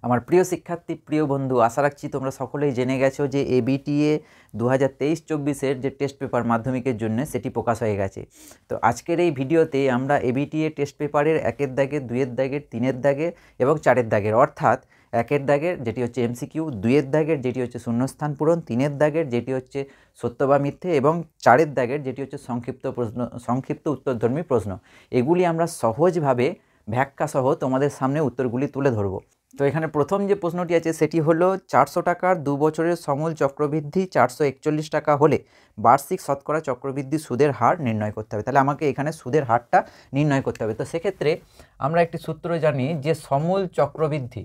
আমার প্রিয় শিক্ষার্থী, প্রিয় বন্ধু, আশা রাখছি তোমরা সকলেই জেনে গেছো যে এবিটিএ 2023-24 যে টেস্ট পেপার মাধ্যমিকের জন্য সেটি প্রকাশ হয়ে গেছে। তো আজকের এই ভিডিওতে আমরা এবিটিএ টেস্ট পেপারের 1-এর দাগের, 2-এর দাগের, 3-এর দাগের এবং 4-এর দাগের, অর্থাৎ 1-এর দাগের যেটি হচ্ছে এমসিকিউ, 2-এর দাগের যেটি হচ্ছে শূন্যস্থান পূরণ, 3-এর দাগের যেটি হচ্ছে সত্য বা মিথ্যে এবং 4-এর দাগের যেটি হচ্ছে সংক্ষিপ্ত উত্তরধর্মী প্রশ্ন, এগুলি আমরা সহজভাবে ব্যাখ্যা সহ তোমাদের সামনে উত্তরগুলি তুলে ধরব। তো এখানে প্রথম যে প্রশ্নটি আছে সেটি হলো 400 টাকার 2 বছরের সমূল চক্রবৃদ্ধি 441 টাকা হলে বার্ষিক শতকরা চক্রবৃদ্ধি সুদের হার নির্ণয় করতে হবে। তাহলে আমাকে এখানে সুদের হারটা নির্ণয় করতে হবে। তো সেক্ষেত্রে আমরা একটি সূত্র জানি যে সমূল চক্রবৃদ্ধি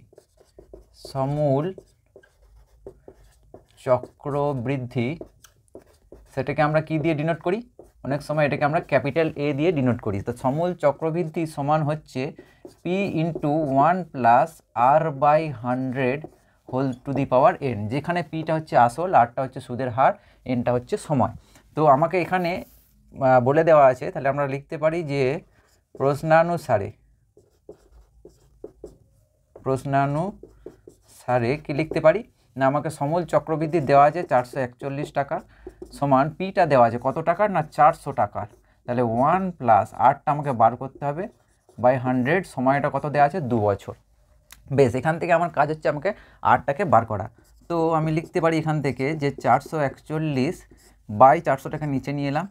সেটাকে আমরা কি দিয়ে ডিনোট করি? অনেক সময় এটাকে আমরা ক্যাপিটাল এ দিয়ে ডিনোট করি। তো সমূল চক্রবৃদ্ধি সমান হচ্ছে P into 1 plus R by 100 whole to the power N, যেখানে পিটা হচ্ছে আসল, আরটা হচ্ছে সুদের হার, এনটা হচ্ছে সময়। তো আমাকে এখানে বলে দেওয়া আছে, তাহলে আমরা লিখতে পারি যে প্রশ্নানুসারে কি লিখতে পারি না, আমাকে সমূল চক্রবৃদ্ধি দেওয়া আছে 441 টাকা সমান পিটা দেওয়া আছে কত টাকার না 400 টাকার। তাহলে 1 প্লাস আরটা আমাকে বার করতে হবে বাই 100, সময়টা কত দেওয়া আছে 2 বছর। বেশ, এখান থেকে আমার কাজ হচ্ছে আমাকে আরটাকে বার করা। তো আমি লিখতে পারি এখান থেকে যে 441 বাই 400 টাকা নিচে নিয়ে এলাম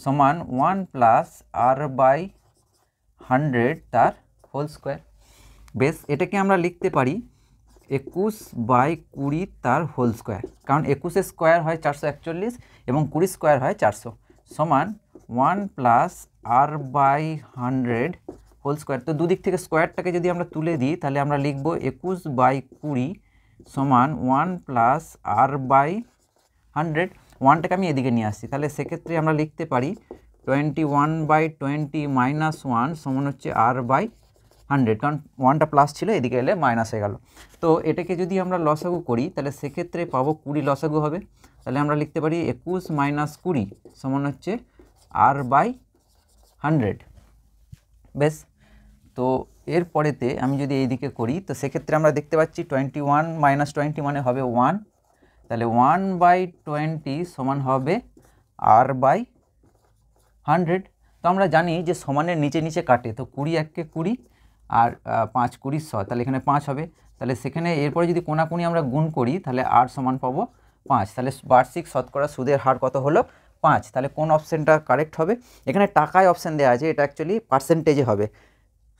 সমান 1 প্লাস আর বাই 100 তার হোল স্কোয়ার। বেশ, এটাকে আমরা লিখতে পারি 21 বাই 20 তার হোল স্কোয়ার, কারণ 21 স্কোয়ার হয় 441 এবং 20 স্কোয়ার হয় 400, সমান 1 plus R by 100 whole square. তো দুদিক থেকে স্কোয়ারটাকে যদি আমরা তুলে দিই তাহলে আমরা লিখব 21 বাই 20 সমান 1 প্লাস আর বাই 100। 1টাকে আমি এদিকে নিয়ে আসছি, তাহলে সেক্ষেত্রে আমরা লিখতে পারি 21 বাই 20 মাইনাস 1 সমান হচ্ছে আর বাই 100, কারণ 1টা প্লাস ছিল, এদিকে এলে মাইনাস হয়ে গেল। তো এটাকে যদি আমরা লসাগু করি তাহলে সেক্ষেত্রে পাবো 20 লসাগু হবে। তাহলে আমরা লিখতে পারি 21 মাইনাস 20 সমান হচ্ছে আর বাই 100। বেশ, তো এরপরেতে আমি যদি এইদিকে করি তো সেক্ষেত্রে আমরা দেখতে পাচ্ছি 21 মাইনাস 20 মানে হবে 1, তাহলে 1 বাই 20 সমান হবে আর বাই 100। তো আমরা জানি যে সমানের নিচে নিচে কাটে, তো 20 1 20 আর 5 20 100, তাহলে এখানে 5 হবে। তাহলে সেখানে এরপরে যদি কোনাকুনি আমরা গুণ করি তাহলে আর সমান পাবো 5। তাহলে বার্ষিক শতকরা সুদের হার কত হলো? 5। তাহলে কোন অপশানটা কারেক্ট হবে? এখানে টাকায় অপশান দেওয়া আছে, এটা অ্যাকচুয়ালি পার্সেন্টেজে হবে।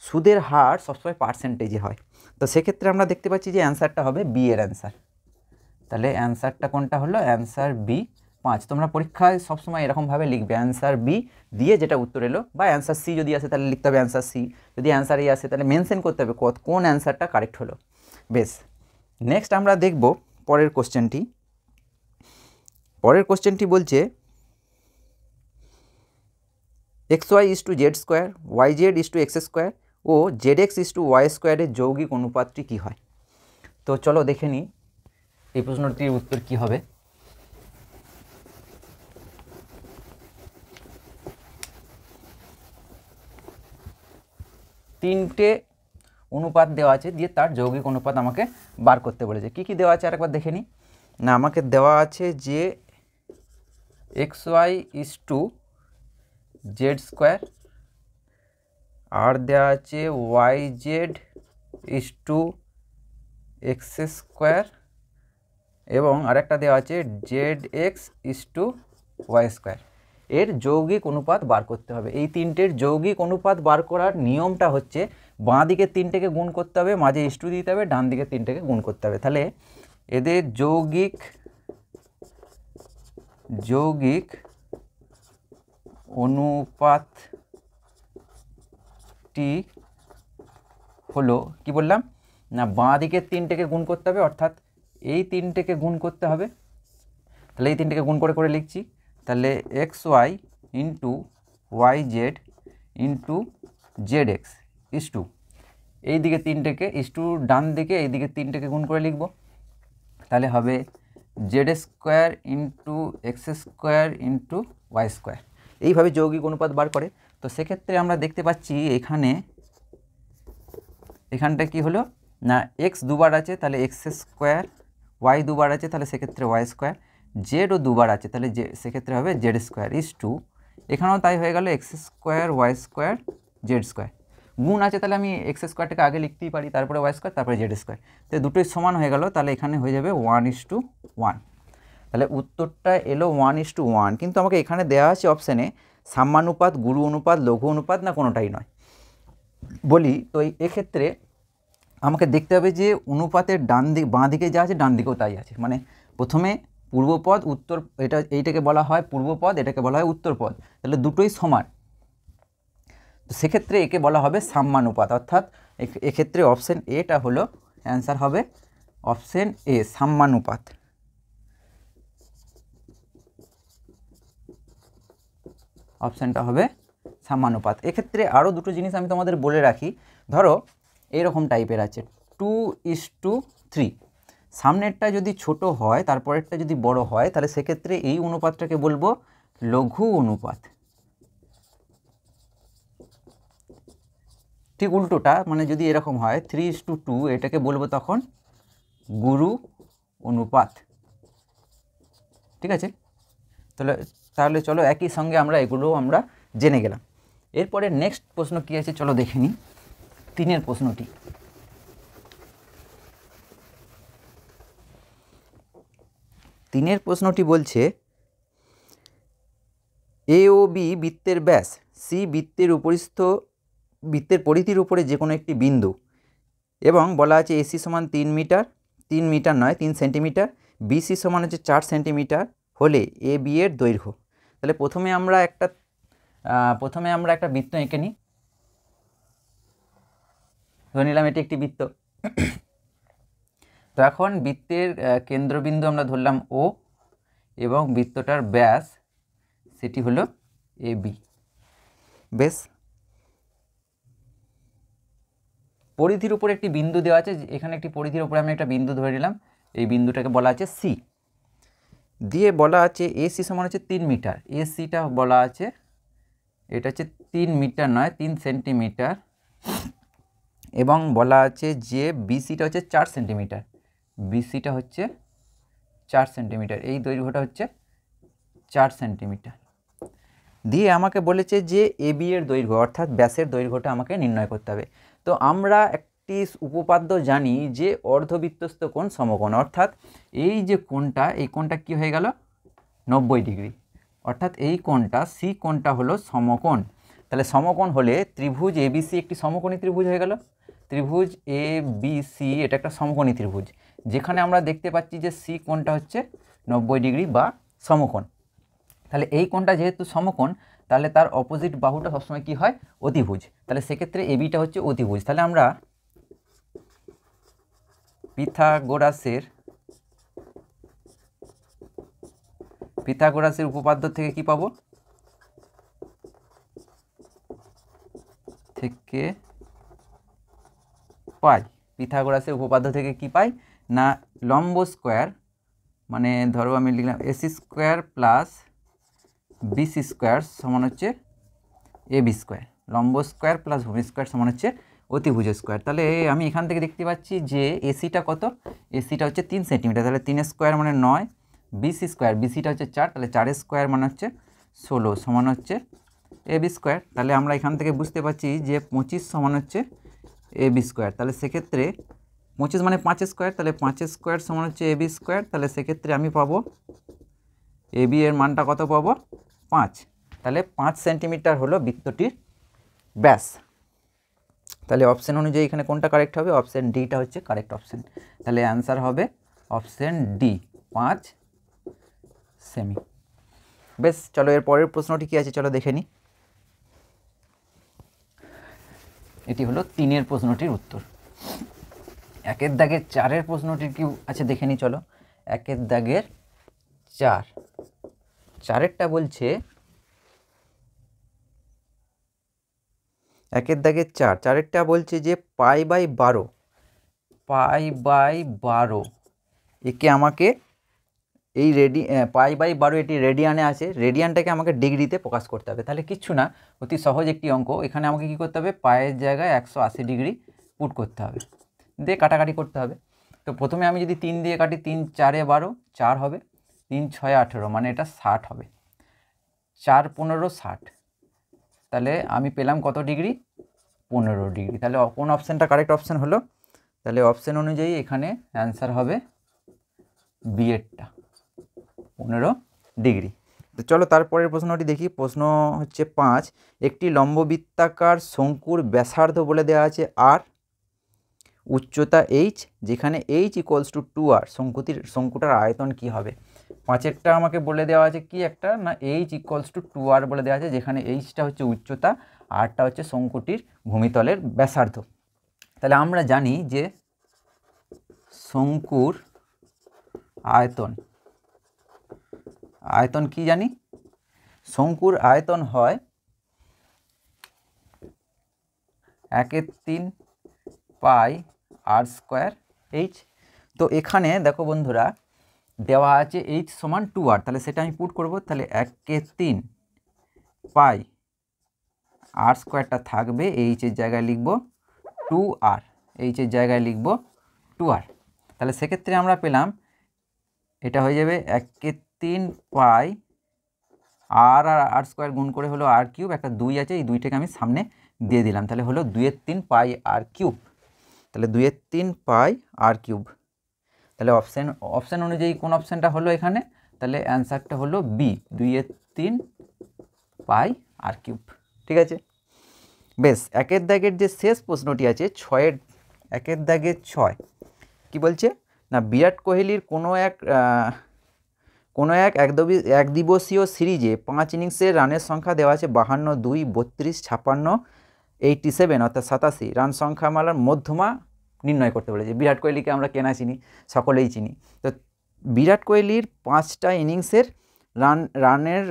সুদের হার সবসময় পার্সেন্টেজে হয়। তো সেক্ষেত্রে আমরা দেখতে পাচ্ছি যে অ্যান্সারটা হবে বি এর অ্যান্সার। তাহলে অ্যান্সারটা কোনটা হলো? Answer B 5। তোমরা পরীক্ষায় সবসময় এরকমভাবে লিখবে, অ্যান্সার বি দিয়ে যেটা উত্তর এলো, বা অ্যান্সার সি যদি আসে তাহলে লিখতে হবে অ্যান্সার সি, যদি অ্যান্সার এ আসে তাহলে মেনশন করতে হবে কোন অ্যান্সারটা কারেক্ট হলো। বেশ, নেক্সট আমরা দেখব পরের কোশ্চেনটি বলছে xy is to Z square, yz is to x square O zx is to Y স্কোয়ারের যৌগিক অনুপাতটি কী হয়? তো চলো দেখে নিই এই প্রশ্নটির উত্তর কী হবে। তিনটে অনুপাত দেওয়া আছে, দিয়ে তার যৌগিক অনুপাত আমাকে বার করতে বলেছে। কি কি দেওয়া আছে আরেকবার দেখে নিই না। আমাকে দেওয়া আছে যে xy is to Z square, আর দেওয়া আছে yz is to x square, এবং আরেকটা দেওয়া আছে zx is to Y square. এর যৌগিক অনুপাত বার করতে হবে। এই তিনটের যৌগিক অনুপাত বার করার নিয়মটা হচ্ছে বাঁ দিকে 3টেকে গুণ করতে হবে, মাঝে ইস টু দিতে হবে, ডান দিকে 3টেকে গুণ করতে হবে। তাহলে এদের যৌগিক অনুপাতটি হলো কি বললাম না, বাঁ দিকে 3টেকে গুণ করতে হবে, অর্থাৎ এই 3টেকে গুণ করতে হবে। তাহলে এই 3টেকে গুণ করে করে লিখছি, তাহলে xy into yz into zx is to এই দিকে 3টেকে ইস টু ডান দিকে এই দিকে 3টেকে গুণ করে লিখব। তাহলে হবে Z square into X square into Y square. এইভাবে যৌগিক অনুপাত বার করে। তো সেক্ষেত্রে আমরা দেখতে পাচ্ছি এখানটা কি হলো না এক্স দুবার আছে তাহলে এক্স স্কোয়ার, ওয়াই দুবার আছে তাহলে সেক্ষেত্রে ওয়াই স্কোয়ার, জেডও দুবার আছে তাহলে সেক্ষেত্রে হবে জেড স্কোয়ার ইজ টু, এখানেও তাই হয়ে গেল X square Y square Z square, গুণ আছে তাহলে আমি এক্স স্কোয়ারটাকে আগে লিখতেই পারি, তারপরে ওয়াই স্কোয়ার, তারপরে জেড স্কোয়ার, তো দুটোই সমান হয়ে গেল, তাহলে এখানে হয়ে যাবে 1:1। তাহলে উত্তরটা এলো 1:1, কিন্তু আমাকে এখানে দেওয়া আছে অপশানে সাম্যানুপাত, গুরু অনুপাত, লঘু অনুপাত না কোনোটাই নয় বলি, তো এক্ষেত্রে আমাকে দেখতে হবে যে অনুপাতের ডান দিক বাঁ দিকে যা আছে ডান দিকেও তাই আছে, মানে প্রথমে পূর্বপদ উত্তর, এইটাকে বলা হয় পূর্বপদ, এটাকে বলা হয় উত্তরপদ, তাহলে দুটোই সমান, তো সেক্ষেত্রে একে বলা হবে সাম্যানুপাত, অর্থাৎ এক্ষেত্রে অপশান এটা হলো অ্যান্সার হবে অপশান এ সাম্যানুপাত। অপশানটা হবে সাম্যানুপাত। এক্ষেত্রে আরও দুটো জিনিস আমি তোমাদের বলে রাখি, ধরো এরকম টাইপের আছে 2:3, সামনেরটা যদি ছোট হয় তারপরেরটা যদি বড় হয় তাহলে সেক্ষেত্রে এই অনুপাতটাকে বলবো লঘু অনুপাত। ঠিক উল্টোটা, মানে যদি এরকম হয় 3:2 এটাকে বলবো তখন গুরু অনুপাত। ঠিক আছে, তাহলে চলো একই সঙ্গে আমরা এগুলোও আমরা জেনে গেলাম। এরপরে নেক্সট প্রশ্ন কী আছে চলো দেখে নিই। 3 প্রশ্নটি, প্রশ্নটি বলছে এ ও বি বৃত্তের ব্যাস, সি বৃত্তের পরিধির উপরে যে কোনো একটি বিন্দু, এবং বলা আছে এসি সমান 3 মিটার, 3 মিটার নয় 3 সেন্টিমিটার, বিসি সমান হচ্ছে 4 সেন্টিমিটার হলে এ বি এর দৈর্ঘ্য। তাহলে প্রথমে আমরা একটা বৃত্ত এঁকে নিই, ধরে নিলাম এটি একটি বৃত্ত। তো এখন বৃত্তের কেন্দ্রবিন্দু আমরা ধরলাম ও, এবং বৃত্তটার ব্যাস সেটি হলো এ বি। বেশ, পরিধির উপরে একটি বিন্দু দেওয়া আছে, এখানে একটি পরিধির উপরে আমি একটা বিন্দু ধরে নিলাম, এই বিন্দুটাকে বলা আছে সি, দিয়ে বলা আছে এসি সমান হচ্ছে 3 মিটার, এসিটা বলা আছে এটা হচ্ছে 3 মিটার নয় 3 সেন্টিমিটার, এবং বলা আছে যে বিসিটা হচ্ছে 4 সেন্টিমিটার, বিসিটা হচ্ছে 4 সেন্টিমিটার, এই দৈর্ঘ্যটা হচ্ছে 4 সেন্টিমিটার, দিয়ে আমাকে বলেছে যে এবি এর দৈর্ঘ্য অর্থাৎ ব্যাসের দৈর্ঘ্যটা আমাকে নির্ণয় করতে হবে। তো আমরা একটি উপপাদ্য জানি যে অর্ধবৃত্তস্থ কোণ সমকোণ, অর্থাৎ এই যে কোণটা, এই কোণটা কি হয়ে গেল 90 ডিগ্রি, অর্থাৎ এই কোণটা সি কোণটা হলো সমকোণ। তাহলে সমকোণ হলে ত্রিভুজ এবিসি একটি সমকোণী ত্রিভুজ হয়ে গেল, ত্রিভুজ এ বি সি এটা একটা সমকোণী ত্রিভুজ, যেখানে আমরা দেখতে পাচ্ছি যে সি কোণটা হচ্ছে 90 ডিগ্রি বা সমকোণ। তাহলে এই কোণটা যেহেতু সমকোণ, তাহলে তার অপোজিট বাহুটা সবসময় কি হয় অতিভুজ, তাহলে সেক্ষেত্রে এবিটা হচ্ছে অতিভুজ। তাহলে আমরা পিথাগোরাসের উপপাদ্য থেকে কি পাবো, পিথাগোরাসের উপপাদ্য থেকে কি পাই না লম্ব স্কোয়ার, মানে ধরো আমি লিখলাম AC square plus BC square সমান হচ্ছে এবি স্কোয়ার, লম্ব স্কোয়ার প্লাস ভূমি স্কোয়ার সমান হচ্ছে অতিভুজ স্কোয়ার। তাহলে আমি এখান থেকে দেখতে পাচ্ছি যে এসিটা কত, এসিটা হচ্ছে 3 সেন্টিমিটার, তাহলে 3 স্কোয়ার মানে 9, বিসি স্কোয়ার, বিসিটা হচ্ছে 4, তাহলে 4 স্কোয়ার মানে হচ্ছে 16 সমান হচ্ছে এবি স্কোয়ার। তাহলে আমরা এখান থেকে বুঝতে পারছি যে 25 সমান হচ্ছে এবি স্কোয়ার, তাহলে সেক্ষেত্রে 25 মানে 5 স্কোয়ার, তাহলে 5 স্কোয়ার সমান হচ্ছে এবি স্কোয়ার, তাহলে সেক্ষেত্রে আমি পাবো এবি এর মানটা কত পাবো 5, তাহলে 5 সেন্টিমিটার হলো বৃত্তটির ব্যাস। তাহলে অপশান অনুযায়ী এখানে কোনটা কারেক্ট হবে, অপশান ডিটা হচ্ছে কারেক্ট অপশান, তাহলে অ্যান্সার হবে অপশান ডি 5 সেমি। বেশ, চলো এর পরের প্রশ্নটি কী আছে চলো দেখে নিই। এটি হলো 3 প্রশ্নটির উত্তর। 1 দাগের 4 প্রশ্নটির কি আছে দেখে নিই চলো। 1 দাগের 4 বলছে 1 দাগের 4 বলছে যে π/12 একে আমাকে এই π/12 এটি রেডিয়ানে আছে, রেডিয়ানটাকে আমাকে ডিগ্রিতে প্রকাশ করতে হবে। তাহলে কিচ্ছু না, অতি সহজ একটি অঙ্ক, এখানে আমাকে কি করতে হবে পায়ের জায়গায় 180 ডিগ্রি পুট করতে হবে, দিয়ে কাটাকাটি করতে হবে। তো প্রথমে আমি যদি 3 দিয়ে কাটি, 3 4 12, 4 হবে, 3 6 18, মানে এটা 60 হবে, 4 15 60। তাহলে আমি পেলাম কত ডিগ্রি? 15 ডিগ্রি। তাহলে কোন অপশানটা কারেক্ট অপশান হলো? তাহলে অপশান অনুযায়ী এখানে অ্যান্সার হবে বি এরটা, 15 ডিগ্রি। তো চলো তারপরের প্রশ্নটি দেখি। প্রশ্ন হচ্ছে 5, একটি লম্ববৃত্তাকার শঙ্কুর ব্যাসার্ধ বলে দেওয়া আছে আর, উচ্চতা এইচ, যেখানে এইচ ইকুয়ালস টু 2r, শঙ্কুটার আয়তন কি হবে? 5এরটা আমাকে বলে দেওয়া আছে কি একটা না, এইচ ইকুয়ালস টু 2r বলে দেওয়া আছে, যেখানে এইচটা হচ্ছে উচ্চতা, আরটা হচ্ছে শঙ্কুটির ভূমিতলের ব্যাসার্ধ। তাহলে আমরা জানি যে শঙ্কুর আয়তন কি জানি? শঙ্কুর আয়তন হয় 1/3 পাই আর স্কোয়ার এইচ। তো এখানে দেখো বন্ধুরা দেওয়া আছে এইচ সমান 2r, তাহলে সেটা আমি পুট করব। তাহলে 1/3 পাই আর স্কোয়ারটা থাকবে, এইচের জায়গায় লিখব 2r, এইচের জায়গায় লিখব 2r। তাহলে সেক্ষেত্রে আমরা পেলাম এটা হয়ে যাবে 1/3 পাই আর আর স্কোয়ার গুণ করে হলো আর কিউব, একটা 2 আছে, এই 2টাকে আমি সামনে দিয়ে দিলাম, তাহলে হলো 2/3 পাই আর কিউব। তাহলে 2/3 পাই আর কিউব। তাহলে অপশান অনুযায়ী কোন অপশানটা হলো এখানে? তাহলে অ্যান্সারটা হলো বি, 2/3 পাই আর কিউব। ঠিক আছে, বেশ। 1এর দাগের যে শেষ প্রশ্নটি আছে 6এর 1এর দাগের 6 কি বলছে না, বিরাট কোহলির কোনো এক একদিবসীয় সিরিজে 5 ইনিংসের রানের সংখ্যা দেওয়া আছে 52, 2, 32, 56, 87 অর্থাৎ 87 রান সংখ্যামালার মধ্যমা নির্ণয় করতে বলেছে। বিরাট কোহলিকে আমরা কেনা চিনি, সকলেই চিনি। তো বিরাট কোহলির 5টা ইনিংসের রানের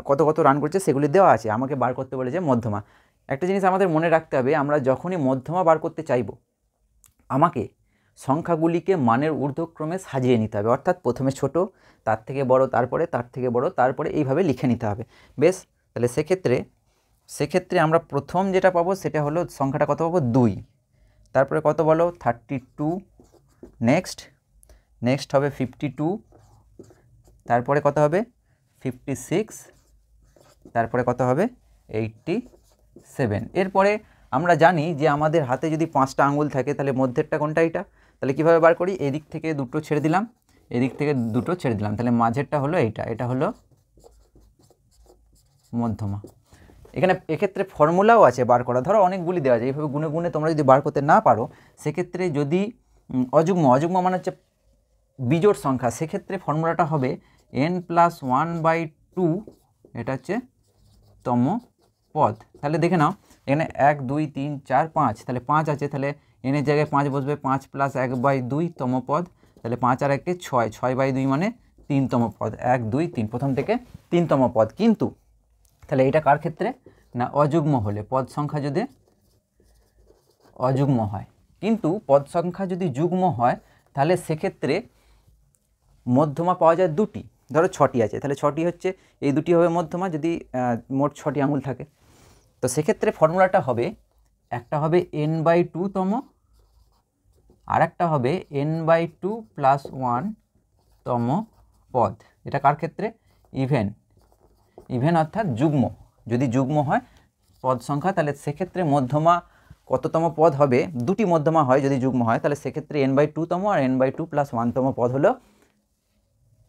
কত রান করছে সেগুলি দেওয়া আছে, আমাকে বার করতে বলেছে মধ্যমা। একটা জিনিস আমাদের মনে রাখতে হবে, আমরা যখনই মধ্যমা বার করতে চাইব আমাকে সংখ্যাগুলিকে মানের ঊর্ধ্বক্রমে সাজিয়ে নিতে হবে, অর্থাৎ প্রথমে ছোট, তার থেকে বড়, তারপরে তার থেকে বড়, তারপরে এইভাবে লিখে নিতে হবে। বেশ, তাহলে সেক্ষেত্রে আমরা প্রথম যেটা পাবো সেটা হলো সংখ্যাটা কত পাবো? 2। তারপরে কত বলো? 32। নেক্সট হবে 52। তারপরে কত হবে? 56। তারপরে কত হবে? 87। এরপরে আমরা জানি যে আমাদের হাতে যদি 5টা আঙুল থাকে তাহলে মধ্যেরটা কোনটা? এটা। তাহলে কীভাবে বার করি? এদিক থেকে দুটো ছেড়ে দিলাম, এদিক থেকে দুটো ছেড়ে দিলাম, তাহলে মাঝেরটা হলো এইটা, এটা হলো মধ্যমা। এক্ষেত্রে ফর্মুলাও আছে বার করা, ধরো অনেকগুলি দেওয়া যায়, এইভাবে গুনে গুনে তোমরা যদি বার করতে না পারো, সেক্ষেত্রে যদি অযুগ্ম মানে হচ্ছে বিজোড় সংখ্যা, সেক্ষেত্রে ফর্মুলাটা হবে n+1/2, এটা হচ্ছে তম পদ। তাহলে দেখে নাও এখানে 1 2 3 4 5, তাহলে 5 আছে, তাহলে এনের জায়গায় 5 বসবে, 5 + 1/2 তম পদ, তাহলে 5 আর 1 6, 6/2 মানে 3তম পদ, 1 2 3 প্রথম থেকে 3তম পদ। কিন্তু তাহলে এটা কার ক্ষেত্রে না, অযুগ্ম হলে, পদ সংখ্যা যদি অযুগ্ম হয়। কিন্তু পদ সংখ্যা যদি যুগ্ম হয় তাহলে সেক্ষেত্রে মধ্যমা পাওয়া যায় 2টি, ধরো 6টি আছে, তাহলে 6টি হচ্ছে এই 2টি হবে মধ্যমা যদি মোট 6টি আঙুল থাকে। তো সেক্ষেত্রে ফর্মুলাটা হবে, একটা হবে n/2 তম, আর একটা হবে n/2 + 1 তম পদ। এটা কার ক্ষেত্রে? ইভেন অর্থাৎ যুগ্ম। যদি যুগ্ম হয় পদ সংখ্যা তাহলে সেক্ষেত্রে মধ্যমা কততম পদ হবে? 2টি মধ্যমা হয় যদি যুগ্ম হয়, তাহলে সেক্ষেত্রে n/2 তম আর n/2 + 1 তম পদ হলো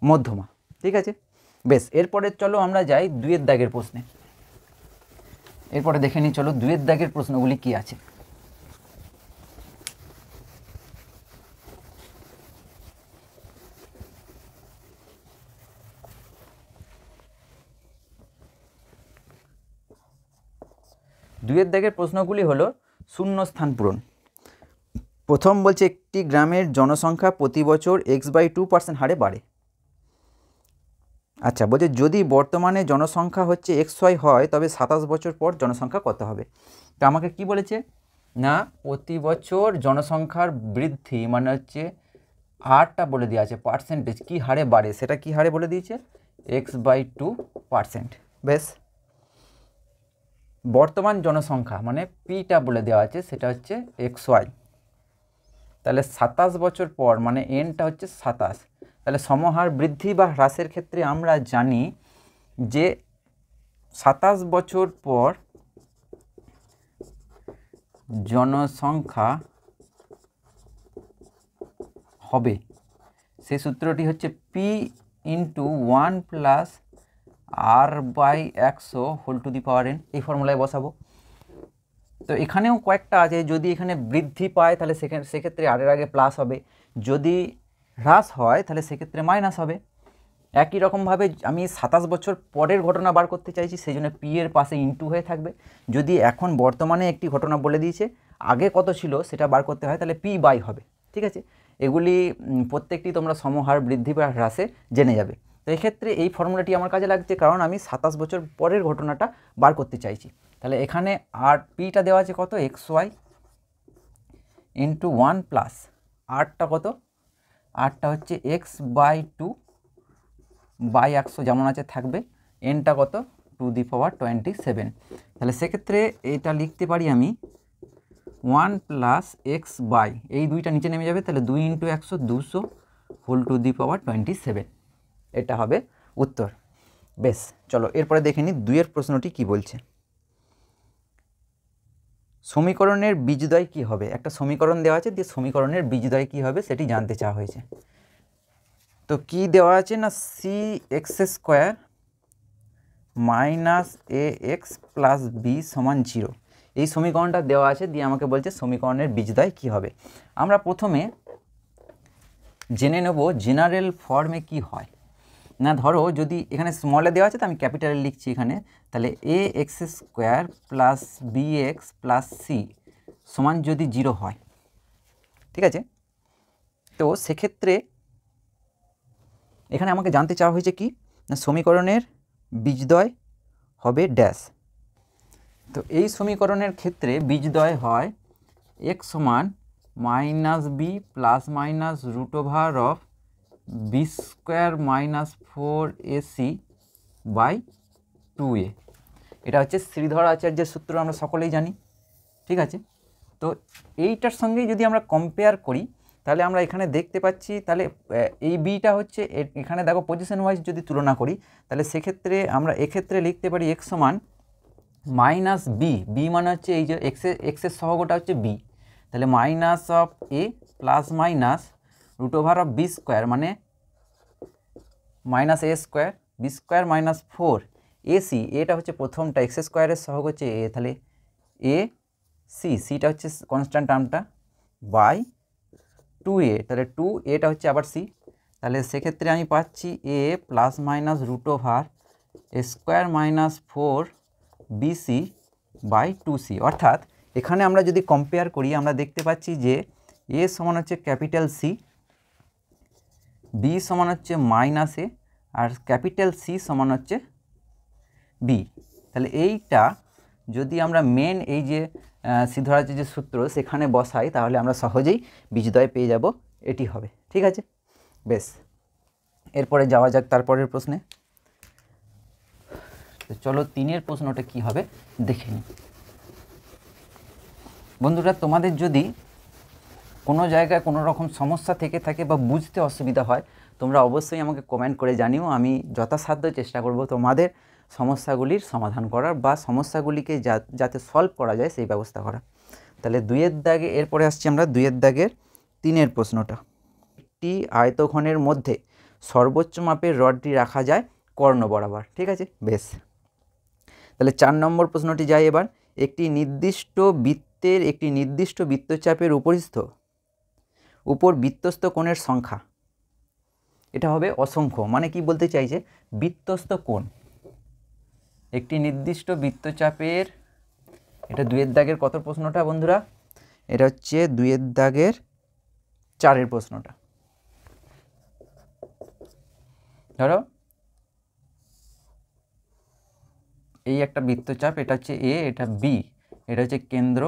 মধ্যমা। ঠিক আছে, বেশ। এরপরে চলো আমরা যাই 2এর দাগের প্রশ্নে। এরপরে দেখে নিই চলো 2এর দাগের প্রশ্নগুলি কি আছে। দুইয়ের দাগের প্রশ্নগুলি হলো শূন্যস্থান পূরণ। প্রথম বলছে একটি গ্রামের জনসংখ্যা প্রতি বছর x/2% হারে বাড়ে। আচ্ছা, বলছে যদি বর্তমানে জনসংখ্যা হচ্ছে xy হয় তবে 27 বছর পর জনসংখ্যা কত হবে? তো আমাকে কি বলেছে না, প্রতি বছর জনসংখ্যার বৃদ্ধি মানে হচ্ছে হারটা বলে দেওয়া আছে, পার্সেন্টেজ কী হারে বাড়ে সেটা কী হারে বলে দিয়েছে, x/2%। বেশ, বর্তমান জনসংখ্যা মানে পিটা বলে দেওয়া আছে, সেটা হচ্ছে xy। তাহলে 27 বছর পর মানে এনটা হচ্ছে 27। তাহলে সমহার বৃদ্ধি বা হ্রাসের ক্ষেত্রে আমরা জানি যে 27 বছর পর জনসংখ্যা হবে, সেই সূত্রটি হচ্ছে পি ইন্টু 1 প্লাস r/100 এই ফর্মুলায় বসাবো। তো এখানেও কয়েকটা আছে, যদি এখানে বৃদ্ধি পায় তাহলে সেক্ষেত্রে আরের আগে প্লাস হবে, যদি হ্রাস হয় তাহলে সেক্ষেত্রে মাইনাস হবে। একই রকমভাবে আমি 27 বছর পরের ঘটনা বার করতে চাইছি, সেই জন্য পি এর পাশে ইনটু হয়ে থাকবে। যদি এখন বর্তমানে একটি ঘটনা বলে দিয়েছে আগে কত ছিল সেটা বার করতে হয়, তাহলে পি বাই হবে। ঠিক আছে, এগুলি প্রত্যেকটি তোমরা সমহার বৃদ্ধি বা হ্রাসে জেনে যাবে। তো এক্ষেত্রে এই ফর্মুলাটি আমার কাজে লাগছে, কারণ আমি 27 বছর পরের ঘটনাটা বার করতে চাইছি। তাহলে এখানে আর পিটা দেওয়া আছে কত, XY ইন্টু 1 প্লাস আরটা কত, আরটা হচ্ছে x/2 বাই 100 যেমন আছে থাকবে, এনটা কত 2^27। তাহলে সেক্ষেত্রে এটা লিখতে পারি আমি 1 প্লাস এক্স বাই, এই দুইটা নিচে নেমে যাবে, তাহলে 2 × 100 200 27। এটা হবে উত্তর। বেশ, চলো এরপরে দেখে নিই 2-এর প্রশ্নটি কি বলছে। সমীকরণের বীজদ্বয় কি হবে? একটা সমীকরণ দেওয়া আছে, দিয়ে সমীকরণের বীজদ্বয় কি হবে সেটি জানতে চাওয়া হয়েছে। তো কি দেওয়া আছে না, cx² minus ax plus B সমান 0, এই সমীকরণটা দেওয়া আছে, দিয়ে আমাকে বলছে সমীকরণের বীজদ্বয় কি হবে। আমরা প্রথমে জেনে নেব জেনারেল ফর্মে কি হয় না। ধরো যদি এখানে স্মলে দেওয়া আছে তো আমি ক্যাপিটালে লিখছি এখানে, তাহলে ax² plus bx plus C সমান যদি 0 হয়, ঠিক আছে, তো সেক্ষেত্রে এখানে আমাকে জানতে চাওয়া হয়েছে কি না, সমীকরণের বীজদ্বয় হবে ড্যাশ। তো এই সমীকরণের ক্ষেত্রে বীজদ্বয় হয় x সমান -b plus minus √(b² -4ac by 2a। এটা হচ্ছে শ্রীধর আচার্যের সূত্র, আমরা সকলেই জানি। ঠিক আছে, তো এইটার সঙ্গে যদি আমরা কম্পেয়ার করি তাহলে আমরা এখানে দেখতে পাচ্ছি, তাহলে এই বিটা হচ্ছে এখানে দেখো পজিশন ওয়াইজ যদি তুলনা করি তাহলে সেক্ষেত্রে আমরা এক্ষেত্রে লিখতে পারি x সমান -b মানে হচ্ছে এই যে এক্সের সহগটা হচ্ছে b, তাহলে minus of a plus minus √(b² মানে minus a² b² minus 4ac, এটা হচ্ছে প্রথমটা, x² এর সহগ হচ্ছে a, তাহলে a সিটা হচ্ছে কনস্ট্যান্ট টার্মটা বাই 2a, তাহলে 2aটা হচ্ছে আবার c, তাহলে সেক্ষেত্রে আমি পাচ্ছি a plus minus √(a² minus 4bc by 2c। অর্থাৎ এখানে আমরা যদি কম্পেয়ার করি আমরা দেখতে পাচ্ছি যে a সমান হচ্ছে ক্যাপিটাল C, b সমান হচ্ছে মাইনাস a, আর ক্যাপিটাল C সমান হচ্ছে b। তাহলে এইটা যদি আমরা মেন এই যে শ্রীধরাচার্যের যে সূত্র সেখানে বসাই তাহলে আমরা সহজেই বীজদ্বয় পেয়ে যাব, এটি হবে। ঠিক আছে, বেশ, এরপরে যাওয়া যাক তারপরের প্রশ্নে। তো চলো 3-এর প্রশ্নটা কি হবে দেখে নিই। বন্ধুরা, তোমাদের যদি কোনো জায়গায় কোনো রকম সমস্যা থেকে থাকে বা বুঝতে অসুবিধা হয় তোমরা অবশ্যই আমাকে কমেন্ট করে জানিও, আমি যথাসাধ্য চেষ্টা করব তোমাদের সমস্যাগুলির সমাধান করার বা সমস্যাগুলিকে যাতে সলভ করা যায় সেই ব্যবস্থা করা। তাহলে 2-এর দাগে এরপরে আসছি আমরা 2-এর দাগের 3-এর প্রশ্নটা। একটি আয়তঘনের মধ্যে সর্বোচ্চ মাপের রডটি রাখা যায় কর্ণ বরাবর। ঠিক আছে, বেশ, তাহলে 4 নম্বর প্রশ্নটি যাই এবার। একটি নির্দিষ্ট বৃত্তের একটি নির্দিষ্ট বৃত্তচাপের উপর বৃত্তস্থ কোণের সংখ্যা, এটা হবে অসংখ্য। মানে কি বলতে চাইছে, বৃত্তস্থ কোণ একটি নির্দিষ্ট বৃত্তচাপের, এটা 2-এর দাগের কত প্রশ্নটা বন্ধুরা, এটা হচ্ছে 2-এর দাগের 4-এর প্রশ্নটা। ধরো এই একটা বৃত্তচাপ, এটা হচ্ছে এ, এটা বি, এটা হচ্ছে কেন্দ্র।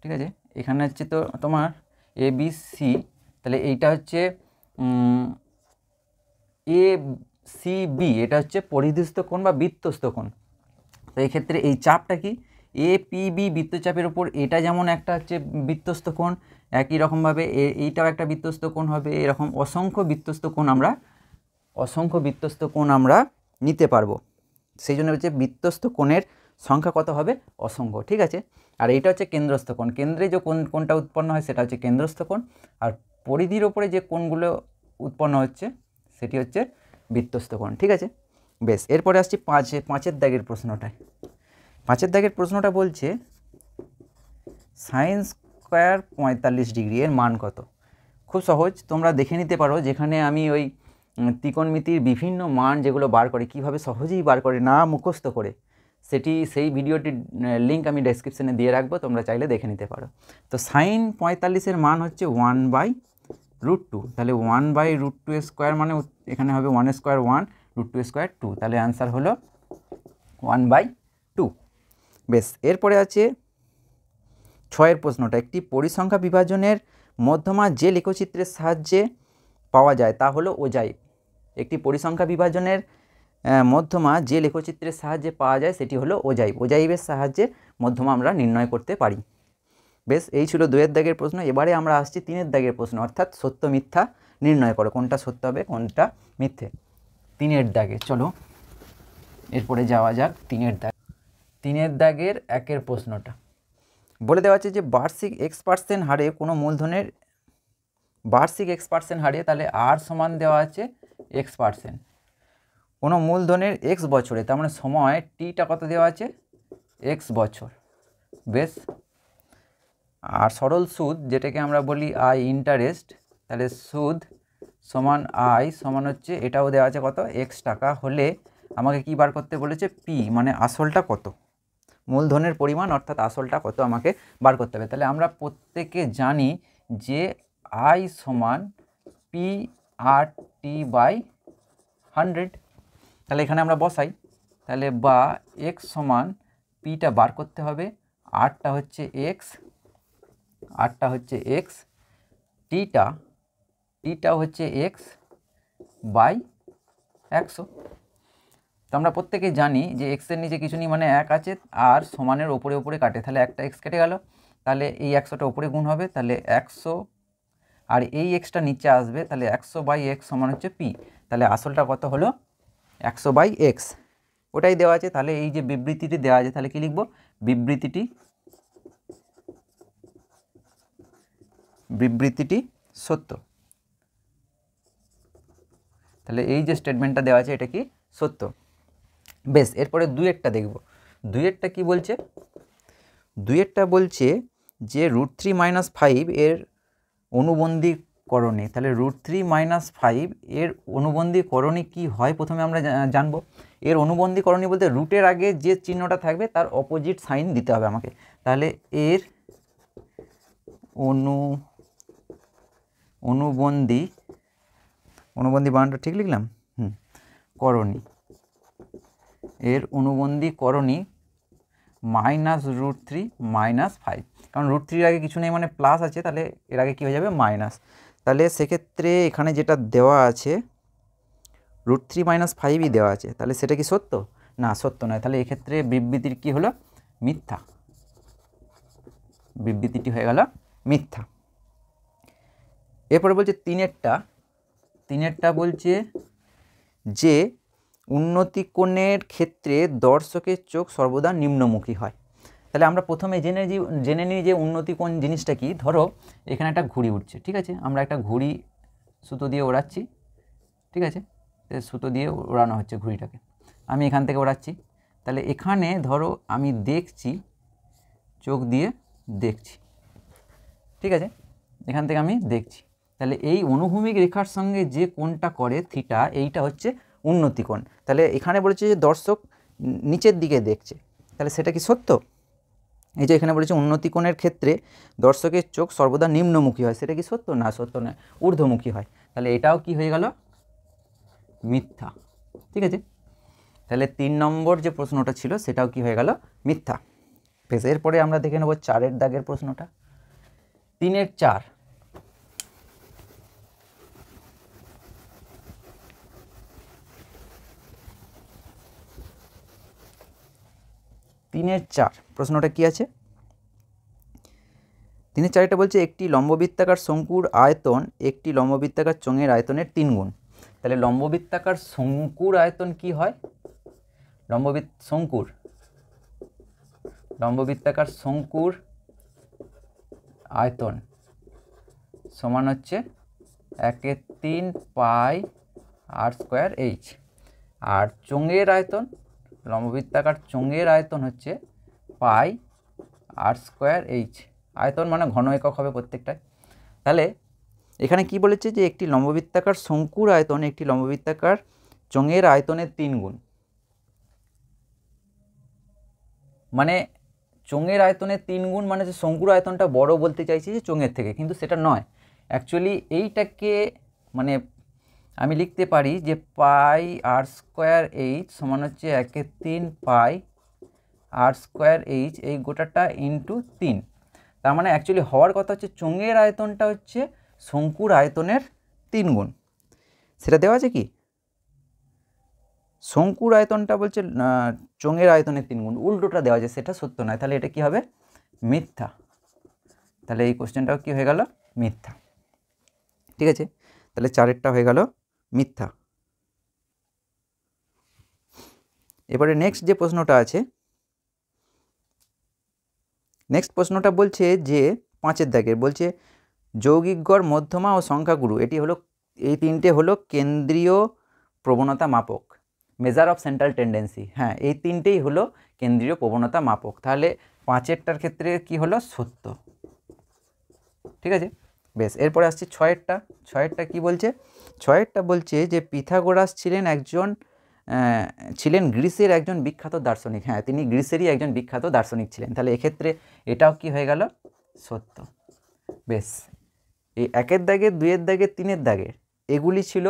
ঠিক আছে, এখানে হচ্ছে তো তোমার এ বি সি, তাহলে এইটা হচ্ছে এ সি বি, এটা হচ্ছে পরিধিস্থ কোণ বা বৃত্তস্থ কোণ। তো এই ক্ষেত্রে এই চাপটা কি, এ পি বি বৃত্তচাপের উপর এটা যেমন একটা হচ্ছে বৃত্তস্থ কোণ, একই রকমভাবে এইটাও একটা বৃত্তস্থ কোণ হবে। এরকম অসংখ্য বৃত্তস্থ কোণ আমরা নিতে পারবো। সেই জন্য হচ্ছে বৃত্তস্থ কোণের সংখ্যা কত হবে? অসংখ্য। ঠিক আছে, আর এইটা হচ্ছে কেন্দ্রস্থ কোণ। কেন্দ্রে যে কোণটা উৎপন্ন হয় সেটা হচ্ছে কেন্দ্রস্থ কোণ, আর পরিধির ওপরে যে কোণগুলো উৎপন্ন হচ্ছে সেটি হচ্ছে বৃত্তস্থ কোণ। ঠিক আছে, বেশ। এরপরে আসছি পাঁচের দাগের প্রশ্নটায়। পাঁচের দাগের প্রশ্নটা বলছে সাইন স্কোয়ার 45 ডিগ্রি এর মান কত? খুব সহজ, তোমরা দেখে নিতে পারো, যেখানে আমি ওই ত্রিকোণমিতির বিভিন্ন মান যেগুলো বার করে কীভাবে সহজেই বার করে না মুখস্থ করে, সেই ভিডিওটির লিঙ্ক আমি ডেসক্রিপশনে দিয়ে রাখবো, তোমরা চাইলে দেখে নিতে পারো। তো সাইন 45-এর মান হচ্ছে 1/√2। তাহলে 1/√2 স্কোয়ার মানে এখানে হবে 1 স্কোয়ার 1, √2 স্কোয়ার 2, তাহলে অ্যান্সার হলো 1/2। বেশ, এরপরে আছে 6-এর প্রশ্নটা। একটি পরিসংখ্যা বিভাজনের মধ্যমা যে লেখচিত্রের সাহায্যে পাওয়া যায় তা হলো ওজাইভ। একটি পরিসংখ্যা বিভাজনের মধ্যমা যে লেখচিত্রের সাহায্যে পাওয়া যায় সেটি হলো ওজাইভ। ওজাইভের সাহায্যে মধ্যমা আমরা নির্ণয় করতে পারি। বেশ, এই ছিল 2-এর দাগের প্রশ্ন। এবারে আমরা আসছি 3-এর দাগের প্রশ্ন, অর্থাৎ সত্য মিথ্যা নির্ণয় করো, কোনটা সত্য হবে কোনটা মিথ্যে। 3-এর দাগে চলো এরপরে যাওয়া যাক। 3-এর দাগের 1-এর প্রশ্নটা বলে দেওয়া আছে যে বার্ষিক X% হারে কোনো মূলধনের হারে, তাহলে আর সমান দেওয়া আছে X%। কোনো মূলধনের X বছরে, তার মানে সময় টিটা কত দেওয়া আছে? X বছর। বেশ, আর সরল সুদ যেটাকে আমরা বলি ইন্টারেস্ট, তাহলে সুদ সমান সমান হচ্ছে এটাও দেওয়া আছে কত? X টাকা হলে আমাকে কি বার করতে বলেছে? পি, মানে আসলটা কত, মূলধনের পরিমাণ অর্থাৎ আসলটা কত আমাকে বার করতে হবে। তাহলে আমরা প্রত্যেকে জানি যে সমান PR/100। তাহলে এখানে আমরা বসাই, তাহলে বা X সমান পিটা বার করতে হবে, আরটা হচ্ছে X, টিটা হচ্ছে X/100। তো আমরা প্রত্যেকে জানি যে এক্সের নিচে কিছু নেই, মানে 1 আছে, আর সমানের ওপরে কাটে, তাহলে একটা X কেটে গেল, তাহলে এই 100টা ওপরে গুণ হবে, তাহলে 100, আর এই Xটা নিচে আসবে, তাহলে 100/X সমান হচ্ছে P। তাহলে আসলটা কত হলো? 100/X, ওটাই দেওয়া আছে। তাহলে এই যে বিবৃতিটি দেওয়া আছে, তাহলে কি লিখব? বিবৃতিটি সত্য। তাহলে এই যে স্টেটমেন্টটা দেওয়া আছে এটা কি সত্য। বেশ, এরপরে 2-এরটা দেখব। 2-এরটা কি বলছে? 2-এরটা বলছে যে √3 - 5 এর অনুবন্ধীকরণে, তাহলে √3 - 5 এর অনুবন্ধীকরণে কি হয় প্রথমে আমরা জানবো। এর অনুবন্ধীকরণী বলতে রুটের আগে যে চিহ্নটা থাকবে তার অপোজিট সাইন দিতে হবে আমাকে। তাহলে এর অনুবন্ধী বানানটা ঠিক লিখলাম? করণী, এর অনুবন্ধীকরণী -√3 - 5, কারণ √3 আগে কিছু নেই মানে প্লাস আছে, তাহলে এর আগে কী হয়ে যাবে? মাইনাস। তাহলে সেক্ষেত্রে এখানে যেটা দেওয়া আছে √3 - 5ই দেওয়া আছে, তাহলে সেটা কি সত্য? না, সত্য নয়। তাহলে এক্ষেত্রে বিবৃতির কি হলো? মিথ্যা। বিবৃতিটি হয়ে গেল মিথ্যা। এরপরে বলছে 3-এরটা বলছে যে উন্নতি কোণের ক্ষেত্রে দর্শকের চোখ সর্বদা নিম্নমুখী হয়। তাহলে আমরা প্রথমে জেনে নিই যে উন্নতি কোণ জিনিসটা কি। ধরো এখানে একটা ঘুড়ি উঠছে, ঠিক আছে, আমরা একটা ঘুড়ি সুতো দিয়ে ওড়াচ্ছি, ঠিক আছে, সুতো দিয়ে ওড়ানো হচ্ছে ঘুড়িটাকে, আমি এখান থেকে ওড়াচ্ছি। তাহলে এখানে ধরো আমি দেখছি, চোখ দিয়ে দেখছি, ঠিক আছে, এখান থেকে আমি দেখছি। তাহলে এই অনুভূমিক রেখার সঙ্গে যে কোণটা করে থিটা, এইটা হচ্ছে উন্নতি কোণ। তাহলে এখানে বলেছে যে দর্শক নিচের দিকে দেখছে, তাহলে সেটা কি সত্য? এই যে এখানে বলেছে উন্নতি কোণের ক্ষেত্রে দর্শকের চোখ সর্বদা নিম্নমুখী হয়, সেটা কি সত্য? না, সত্য নয়, ঊর্ধ্বমুখী হয়। তাহলে এটাও কি হয়ে গেল? মিথ্যা। ঠিক আছে, তাহলে 3 নম্বর যে প্রশ্নটা ছিল সেটাও কি হয়ে গেল? মিথ্যা। বেশ, এরপরে আমরা দেখে নেব 4-এর দাগের প্রশ্নটা। 3-এর 4, প্রশ্নটা কি আছে? 3-4 বলছে একটি লম্ববৃত্তাকার শঙ্কুর আয়তন একটি লম্ববৃত্তাকার চোঙের আয়তনের 3 গুণ। তাহলে লম্ববৃত্তাকার শঙ্কুর আয়তন কি হয়? লম্ববৃত্তাকার শঙ্কুর আয়তন সমান হচ্ছে 1/3 পাই আর স্কোয়ার এইচ। আর চোঙের আয়তন, লম্ববৃত্তাকার চোঙের আয়তন হচ্ছে পাই আর স্কোয়ার এইচ। আয়তন মানে ঘন একক হবে প্রত্যেকটায়। তাহলে এখানে কি বলেছে যে একটি লম্ববৃত্তাকার শঙ্কুর আয়তন একটি লম্ববৃত্তাকার চোঙের আয়তনের 3 গুণ। মানে চোঙের আয়তনের 3 গুণ মানে যে শঙ্কুর আয়তনটা বড় বলতে চাইছি যে চোঙের থেকে, কিন্তু সেটা নয়। অ্যাকচুয়ালি এইটাকে মানে আমি লিখতে পারি যে পাই আর স্কোয়ার এইচ সমান হচ্ছে 1/3 পাই আর স্কোয়ার এইচ, এই গোটাটা ইন্টু 3। তার মানে অ্যাকচুয়ালি হওয়ার কথা হচ্ছে চোঙের আয়তনটা হচ্ছে শঙ্কুর আয়তনের 3 গুণ। সেটা দেওয়া আছে কি? শঙ্কুর আয়তনটা বলছে চোঙের আয়তনের 3 গুণ, উল্টোটা দেওয়া আছে, সেটা সত্য নয়। তাহলে এটা কি হবে? মিথ্যা। তাহলে এই কোশ্চেনটাও কি হয়ে গেল? মিথ্যা। ঠিক আছে, তাহলে 4-এরটা হয়ে গেল মিথ্যা। এবারে নেক্সট যে প্রশ্নটা আছে, নেক্সট প্রশ্নটা বলছে যে 5-এর দাগের বলছে যৌগিক গড়, মধ্যমা ও সংখ্যাগুরু এটি হলো, এই তিনটে হলো কেন্দ্রীয় প্রবণতা মাপক, মেজার অফ সেন্ট্রাল টেন্ডেন্সি। হ্যাঁ, এই তিনটেই হলো কেন্দ্রীয় প্রবণতা মাপক। তাহলে 5-এরটার ক্ষেত্রে কি হলো? সত্য। ঠিক আছে, বেশ। এরপরে আসছি 6-এরটা। 6-এরটা কি বলছে? 6-এরটা বলছে যে পিথাগোরাস ছিলেন গ্রিসের একজন বিখ্যাত দার্শনিক। হ্যাঁ, তিনি গ্রিসেরই একজন বিখ্যাত দার্শনিক ছিলেন। তাহলে এক্ষেত্রে এটাও কি হয়ে গেল? সত্য। বেশ, এই 1-এর দাগের, 2-এর দাগের, 3-এর দাগের এগুলি ছিল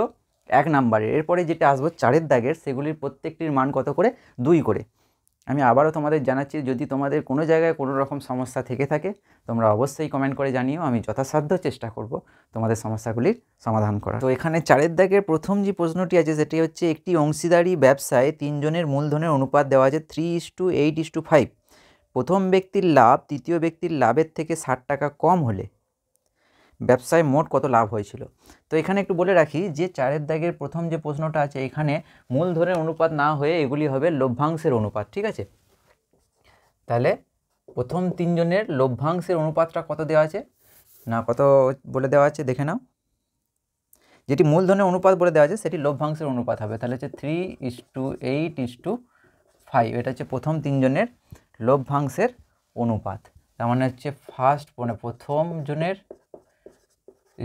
1 নাম্বারের। এরপরে যেটা আসবো 4-এর দাগের, সেগুলির প্রত্যেকটির মান কত করে? 2 করে। আমি আবারও তোমাদের জানাচ্ছি, যদি তোমাদের কোনো জায়গায় কোনো রকম সমস্যা থেকে থাকে তোমরা অবশ্যই কমেন্ট করে জানিও, আমি যথাসাধ্য চেষ্টা করব তোমাদের সমস্যাগুলির সমাধান করার। তো এখানে 4-এর দাগের প্রথম যে প্রশ্নটি আছে সেটি হচ্ছে একটি অংশীদারি ব্যবসায় 3 জনের মূলধনের অনুপাত দেওয়া আছে 3:8:5। প্রথম ব্যক্তির লাভ তৃতীয় ব্যক্তির লাভের থেকে 60 টাকা কম হলে ব্যবসায় মোট কত লাভ হয়েছিল? তো এখানে একটু বলে রাখি যে 4-এর দাগের প্রথম যে প্রশ্নটা আছে এখানে মূলধনের অনুপাত না হয়ে এগুলি হবে লভ্যাংশের অনুপাত। ঠিক আছে, তাহলে প্রথম 3 জনের লভ্যাংশের অনুপাতটা কত দেওয়া আছে না, কত বলে দেওয়া আছে দেখে নাও। যেটি মূলধনের অনুপাত বলে দেওয়া আছে সেটি লভ্যাংশের অনুপাত হবে। তাহলে হচ্ছে 3:8:5। এটা হচ্ছে প্রথম 3 জনের লভ্যাংশের অনুপাত। তার মানে হচ্ছে প্রথম জনের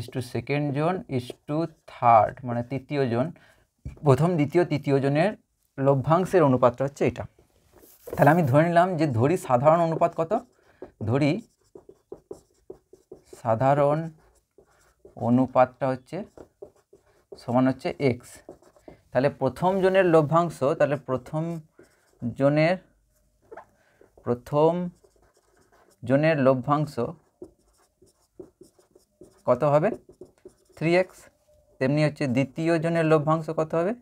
ইস্টু সেকেন্ড জন ইস্টু থার্ড, মানে তৃতীয় জন, প্রথম দ্বিতীয় তৃতীয় জনের লভ্যাংশের অনুপাতটা হচ্ছে এটা। তাহলে আমি ধরে নিলাম যে ধরি সাধারণ অনুপাত কত? ধরি সাধারণ অনুপাতটা হচ্ছে সমান হচ্ছে এক্স। তাহলে প্রথম জনের লভ্যাংশ, তাহলে প্রথম জনের লভ্যাংশ কত হবে? 3x। তেমনি হচ্ছে দ্বিতীয় জনের লভ্যাংশ কত হবে?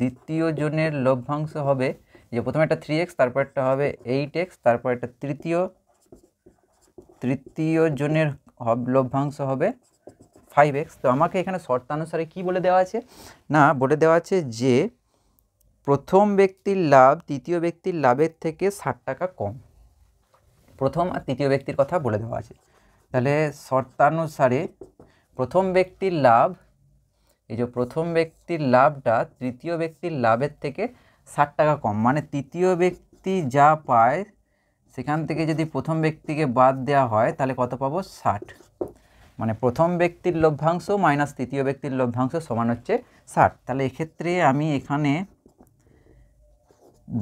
দ্বিতীয় জনের লভ্যাংশ হবে যে প্রথমে একটা 3x, তারপর একটা হবে 8x, তারপর একটা তৃতীয় জনের লভ্যাংশ হবে 5x। তো আমাকে এখানে শর্তানুসারে কি বলে দেওয়া আছে না, বলে দেওয়া আছে যে প্রথম ব্যক্তির লাভ তৃতীয় ব্যক্তির লাভের থেকে 60 টাকা কম। প্রথম আর তৃতীয় ব্যক্তির কথা বলে দেওয়া আছে। তাহলে শর্তানুসারে প্রথম ব্যক্তির লাভ, এই যে প্রথম ব্যক্তির লাভটা তৃতীয় ব্যক্তির লাভের থেকে 60 টাকা কম, মানে তৃতীয় ব্যক্তি যা পায় সেখান থেকে যদি প্রথম ব্যক্তিকে বাদ দেওয়া হয় তাহলে কত পাবো? 60। মানে প্রথম ব্যক্তির লভ্যাংশ মাইনাস তৃতীয় ব্যক্তির লভ্যাংশ সমান হচ্ছে 60। তাহলে এক্ষেত্রে আমি এখানে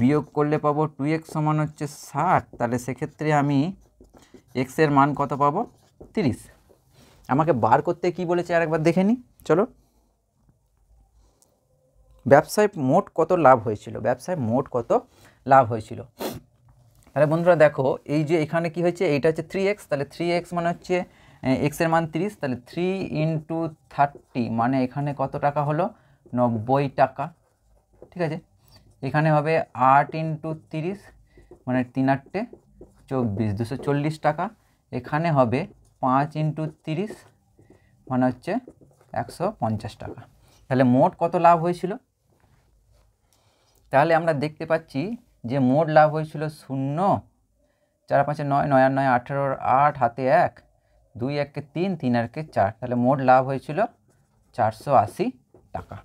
বিয়োগ করলে পাবো 2x সমান হচ্ছে 60। তাহলে সেক্ষেত্রে আমি x এর মান কত পাবো? 30। আমাকে বার করতে কি বলেছে আরেকবার দেখে নিই, চলো। ব্যবসায় মোট কত লাভ হয়েছিল, ব্যবসায় মোট কত লাভ হয়েছিল। তাহলে বন্ধুরা দেখো, এই যে এখানে কি হয়েছে, এইটা হচ্ছে 3x, তাহলে 3x মানে হচ্ছে x এর মান 30, তাহলে 3 × 30 মানে এখানে কত টাকা হলো? 90 টাকা। ঠিক আছে, এখানে হবে 8 × 30 মানে 3 × 8 = 24, 240 টাকা। এখানে হবে 5 × 30 মানে হচ্ছে 150 টাকা। তাহলে মোট কত লাভ হয়েছিল? তাহলে আমরা দেখতে পাচ্ছি যে মোট লাভ হয়েছিল 0, 4 5 9, 9 আর 9 18, 8 হাতে 1, 2 1 3, 3 আর 4, তাহলে মোট লাভ হয়েছিল 480 টাকা।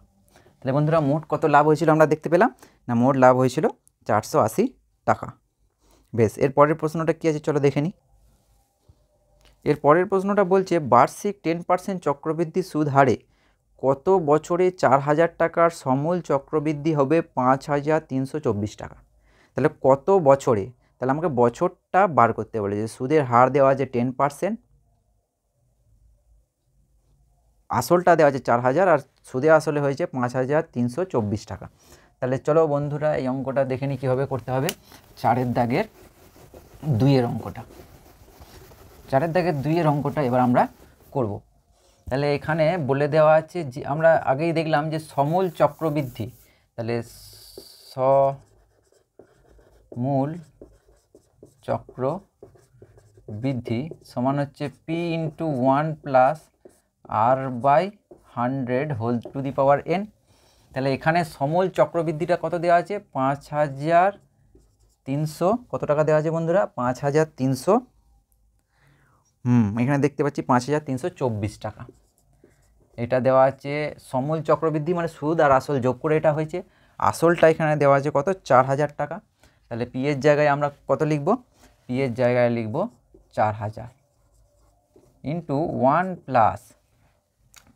তাহলে বন্ধুরা মোট কত লাভ হয়েছিল আমরা দেখতে পেলাম না, মোট লাভ হয়েছিল 480 টাকা। বেশ, এর পরের প্রশ্নটা কী আছে চলো দেখে নিই। এর পরের প্রশ্নটা বলছে বার্ষিক 10% চক্রবৃদ্ধি সুদ হারে কত বছরে 4000 টাকার সমূল চক্রবৃদ্ধি হবে 5324 টাকা। তাহলে কত বছরে, তাহলে আমাকে বছরটা বার করতে বলেছে। সুদের হার দেওয়া আছে 10%, আসলটা দেওয়া আছে 4000 আর সুদে আসলে হয়েছে 5324 টাকা। তাহলে চলো বন্ধুরা এই অঙ্কটা দেখে নিই কীভাবে করতে হবে। 4-এর দাগের 2-এর অঙ্কটা, 4-এর দাগের 2-এর অঙ্কটা এবার আমরা করব। তাহলে এখানে বলে দেওয়া আছে যে আমরা আগেই দেখলাম যে সমূল চক্রবৃদ্ধি, তাহলে সমূল চক্রবৃদ্ধি সমান হচ্ছে P × 1 + R/100 whole to the power n। তাহলে এখানে সমূল চক্রবৃদ্ধিটা কত দেওয়া আছে? 5300 কত টাকা দেওয়া আছে বন্ধুরা? 5300, এখানে দেখতে পাচ্ছি 5324 টাকা এটা দেওয়া আছে। সমূল চক্রবৃদ্ধি মানে সুদ আর আসল যোগ করে এটা হয়েছে। আসলটা এখানে দেওয়া আছে কত? 4000 টাকা। তাহলে পি এর জায়গায় আমরা কত লিখব? পি এর জায়গায় লিখব 4000 ইন্টু 1 প্লাস,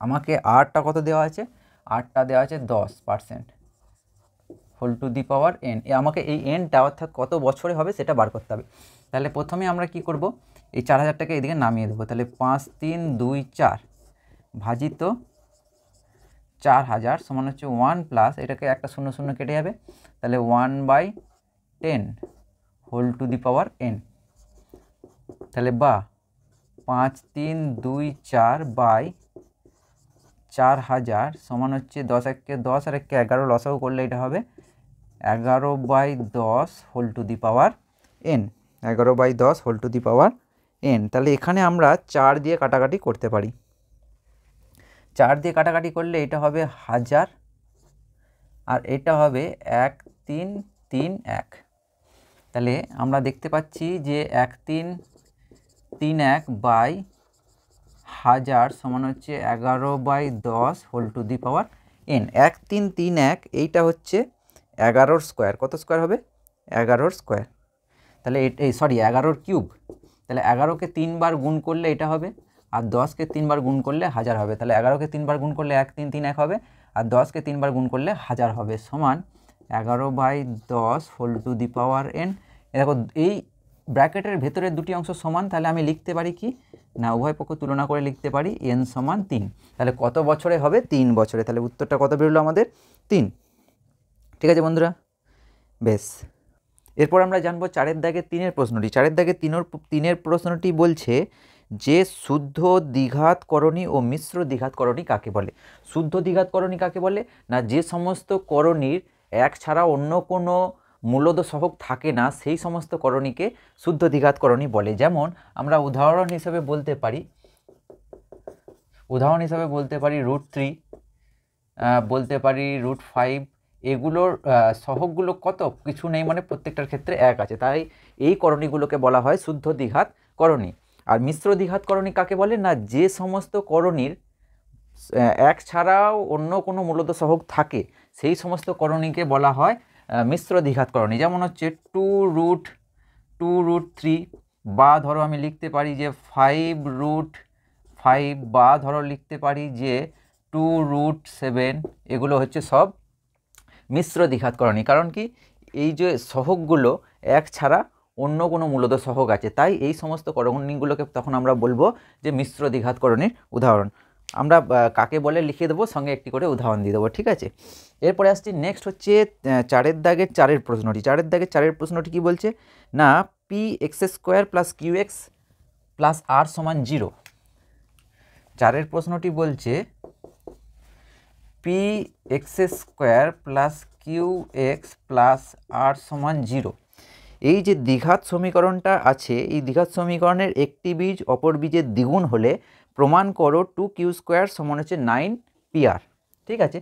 আমাকে আরটা কত দেওয়া আছে? আরটা দেওয়া আছে 10% whole to the power n। আমাকে এই nটা অর্থাৎ কত বছরে হবে সেটা বার করতে হবে। তাহলে প্রথমে আমরা কি করব, এই 4000টাকে এদিকে নামিয়ে দেবো। তাহলে 5 3 2 4 ভাজিত 4000 সমান হচ্ছে 1 প্লাস, এটাকে একটা 0 0 কেটে যাবে, তাহলে 1/10 whole to the power n। তাহলে বা 5 3 2 4 বাই 4000 সমান হচ্ছে 10 1 10 আর 1 11, লসাগু করলে এটা হবে 11/10 whole to the power n, 11/10 whole to the power n। তাহলে এখানে আমরা 4 দিয়ে কাটাকাটি করতে পারি। 4 দিয়ে কাটাকাটি করলে এটা হবে 1000 আর এটা হবে 1331। তাহলে আমরা দেখতে পাচ্ছি যে 1331 বাই 1000 সমান হচ্ছে 11/10 whole to the power n। 1331 এইটা হচ্ছে 11 স্কোয়ার, কত স্কোয়ার হবে? 11 স্কোয়ার। তাহলে এই 11 কিউব। তাহলে 11কে 3 বার গুণ করলে এটা হবে, আর 10কে 3 বার গুণ করলে 1000 হবে। তাহলে 11কে 3 বার গুণ করলে 1331 হবে, আর 10কে 3 বার গুণ করলে 1000 হবে, সমান 11/10 whole to the power n। দেখো এই ব্র্যাকেটের ভেতরের দুটি অংশ সমান, তাহলে আমি লিখতে পারি কি না, উভয় পক্ষ তুলনা করে লিখতে পারি n সমান 3। তাহলে কত বছরে হবে? 3 বছরে। তাহলে উত্তরটা কত বেরোলো আমাদের? 3। ঠিক আছে বন্ধুরা, বেশ। এরপর আমরা জানবো 4-এর দাগের 3-এর প্রশ্নটি। 4-এর দাগের 3-এর প্রশ্নটি বলছে যে শুদ্ধ দ্বিঘাতকরণী ও মিশ্র দ্বিঘাতকরণী কাকে বলে? শুদ্ধ দ্বিঘাতকরণী কাকে বলে না, যে সমস্ত করণীর এক ছাড়া অন্য কোনো মূলদ সহগ থাকে না সেই সমস্ত করণীকে শুদ্ধ দ্বিঘাতকরণী বলে। যেমন আমরা উদাহরণ হিসেবে বলতে পারি √3, বলতে পারি √5, এগুলোর সহগগুলো কত কিছু নেই, মানে প্রত্যেকটার ক্ষেত্রে 1 আছে, তাই এই করণীগুলোকে বলা হয় শুদ্ধ দ্বিঘাতকরণী। আর মিশ্র দ্বিঘাতকরণী কাকে বলে না, যে সমস্ত করণীর 1 ছাড়াও অন্য কোনো মূলদ সহগ থাকে সেই সমস্ত করণীকে বলা হয় মিশ্র দ্বিঘাতকরণী। যেমন হচ্ছে 2√3, বা ধরো আমি লিখতে পারি যে 5√5, বা ধরো লিখতে পারি যে 2√7, এগুলো হচ্ছে সব মিশ্র দ্বিঘাতকরণী। কারণ কি, এই যে সহগগুলো 1 ছাড়া অন্য কোনো মূলদ সহগ আছে, তাই এই সমস্ত করণীগুলোকে তখন আমরা বলবো যে মিশ্র দ্বিঘাতকরণীর উদাহরণ। আমরা কাকে বলে লিখে দেবো, সঙ্গে একটি করে উদাহরণ দিয়ে দেবো, ঠিক আছে। এরপরে আসছি নেক্সট হচ্ছে 4-এর দাগের 4-এর প্রশ্নটি। 4-এর দাগের 4-এর প্রশ্নটি কি বলছে না, px² + qx + r সমান 0। 4-এর প্রশ্নটি বলছে px² + qx + r সমান 0। এই যে দ্বিঘাত সমীকরণটা আছে, এই দ্বিঘাত সমীকরণের একটি বীজ অপর বীজের দ্বিগুণ হলে প্রমাণ করো 2q² সমান হচ্ছে 9pr। ঠিক আছে,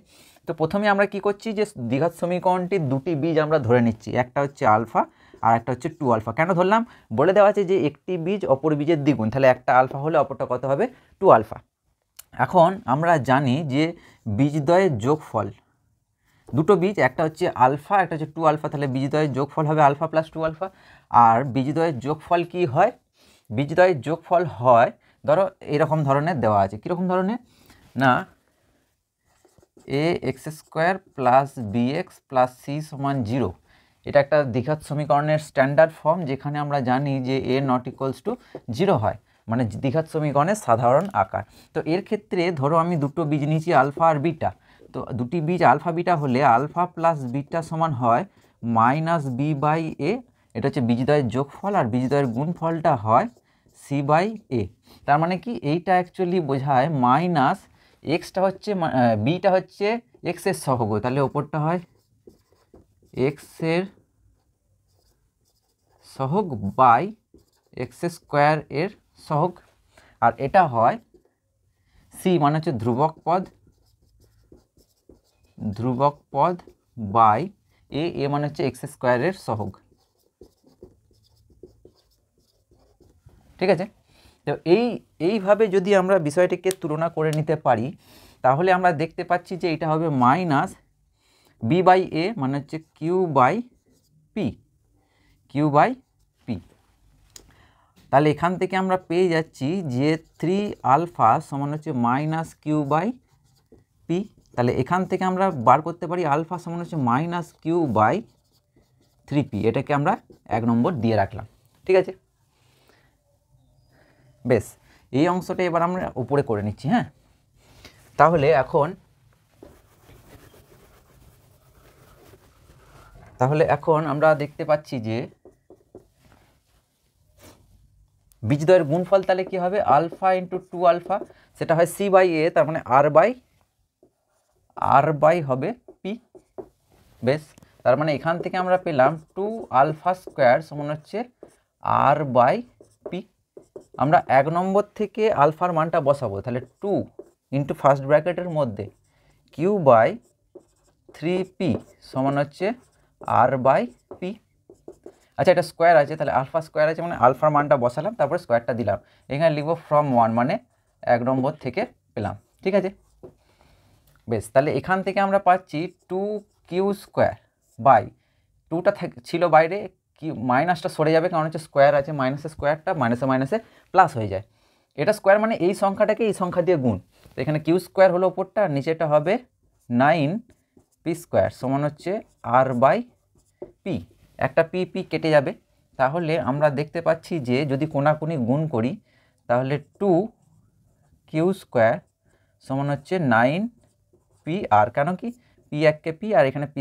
তো প্রথমে আমরা কি করছি যে দ্বিঘাত সমীকরণটির দুটি বীজ আমরা ধরে নিচ্ছি, একটা হচ্ছে আলফা আর একটা হচ্ছে 2 আলফা। কেন ধরলাম, বলে দেওয়া আছে যে একটি বীজ অপর বীজের দ্বিগুণ, তাহলে একটা আলফা হলে অপরটা কত হবে 2 আলফা। এখন আমরা জানি যে বীজদ্বয়ের যোগফল, দুটো বীজ একটা হচ্ছে আলফা একটা হচ্ছে 2 আলফা, তাহলে বীজদ্বয়ের যোগফল হবে আলফা প্লাস 2 আলফা। আর বীজদ্বয়ের যোগফল কি হয়, বীজদ্বয়ের যোগফল হয় ধরো এরকম ধরনের দেওয়া আছে, কীরকম ধরনের না ax² plus bx plus c সমান 0। এটা একটা দ্বিঘাত সমীকরণের স্ট্যান্ডার্ড ফর্ম, যেখানে আমরা জানি যে a নট ইকুয়ালস টু 0 হয়, মানে দ্বিঘাত সমীকরণের সাধারণ আকার। তো এর ক্ষেত্রে ধরো আমি দুটো বীজ নিয়েছি আলফা আর বিটা, তো দুটি বীজ আলফা বিটা হলে আলফা প্লাস বিটা সমান হয় -b/a। এটা হচ্ছে বীজদ্বয়ের যোগফল, আর বীজদ্বয়ের গুণফলটা হয় c/a। তার মানে কি, এইটা অ্যাকচুয়ালি বোঝায় মাইনাস এক্সটা হচ্ছে বিটা হচ্ছে এক্সের সহগ, তাহলে ওপরটা হয় এক্সের সহগ বাই x² এর সহগ, আর এটা হয় সি মানে হচ্ছে ধ্রুবক পদ বাই এ মানে হচ্ছে x² এর সহগ। ঠিক আছে, তো এইভাবে যদি আমরা বিষয়টিকে তুলনা করে নিতে পারি, তাহলে আমরা দেখতে পাচ্ছি যে এটা হবে মাইনাস b/a মানে হচ্ছে q/p। তাহলে এখান থেকে আমরা পেয়ে যাচ্ছি যে 3 আলফা সমান হচ্ছে -q/p। তাহলে এখান থেকে আমরা বার করতে পারি আলফা সমান হচ্ছে -q/3p। এটাকে আমরা 1 নম্বর দিয়ে রাখলাম। ঠিক আছে, বেশ, এই অংশটা এবার আমরা উপরে করে নিচ্ছি। হ্যাঁ, তাহলে এখন আমরা দেখতে পাচ্ছি যে বীজদ্বয়ের গুণফল তাহলে কি হবে, আলফা ইন্টু 2 আলফা, সেটা হয় c/a, তার মানে r/, হবে p। বেশ, তার মানে এখান থেকে আমরা পেলাম 2 আলফা² সমান হচ্ছে r/p। আমরা 1 নম্বর থেকে আলফার মানটা বসাবো, তাহলে 2 ইন্টু ফার্স্ট ব্র্যাকেটের মধ্যে q/3p সমান হচ্ছে r/p। আচ্ছা, এটা স্কোয়ার আছে, তাহলে আলফা স্কোয়ার আছে মানে আলফার মানটা বসালাম, তারপরে স্কোয়ারটা দিলাম। এখানে লিখব ফ্রম 1 মানে 1 নম্বর থেকে পেলাম। ঠিক আছে, বেশ, তাহলে এখান থেকে আমরা পাচ্ছি 2q² বাই 2টা ছিল বাইরে, কি মাইনাসটা সরে যাবে, কারণ হচ্ছে স্কোয়ার আছে, মাইনাসের স্কোয়ারটা মাইনাসে প্লাস হয়ে যায়। এটা স্কোয়ার মানে এই সংখ্যাটাকে এই সংখ্যা দিয়ে গুণ, তো এখানে q² হলো ওপরটা, নিচেটা হবে 9p² সমান হচ্ছে r/p। একটা p কেটে যাবে, তাহলে আমরা দেখতে পাচ্ছি যে যদি কোনাকুনি গুণ করি তাহলে 2q² সমান হচ্ছে 9pr। কেন কি, p এককে p, আর এখানে p²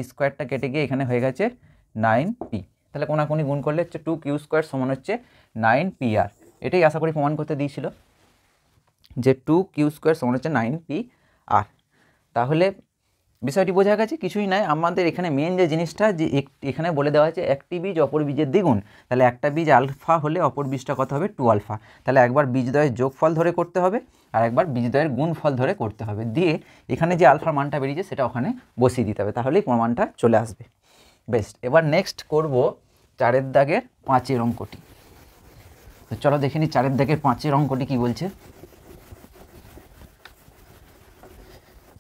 কেটে গিয়ে এখানে হয়ে গেছে 9p। তাহলে কোনাকুনি গুণ করলে হচ্ছে 2q² সমান হচ্ছে 9pr। এটাই আশা করি প্রমাণ করতে দিয়েছিল যে 2q² সমান হচ্ছে 9pr। তাহলে বিষয়টি বোঝা গেছে, কিছুই নাই। আমাদের এখানে মেন যে জিনিসটা, যে এখানে বলে দেওয়া আছে একটি বীজ অপর বীজের দ্বিগুণ, তাহলে একটা বীজ আলফা হলে অপর বীজটা কত হবে 2 আলফা। তাহলে একবার বীজদ্বয়ের যোগফল ধরে করতে হবে আর একবার বীজদ্বয়ের গুণফল ধরে করতে হবে, দিয়ে এখানে যে আলফার মানটা বেরিয়েছে সেটা ওখানে বসিয়ে দিতে হবে, তাহলেই প্রমাণটা চলে আসবে। বেস্ট, এবার নেক্সট করব 4 দাগের 5 অঙ্কটি। তো চলো দেখে নিই 4 দাগের 5 অঙ্কটি কি বলছে।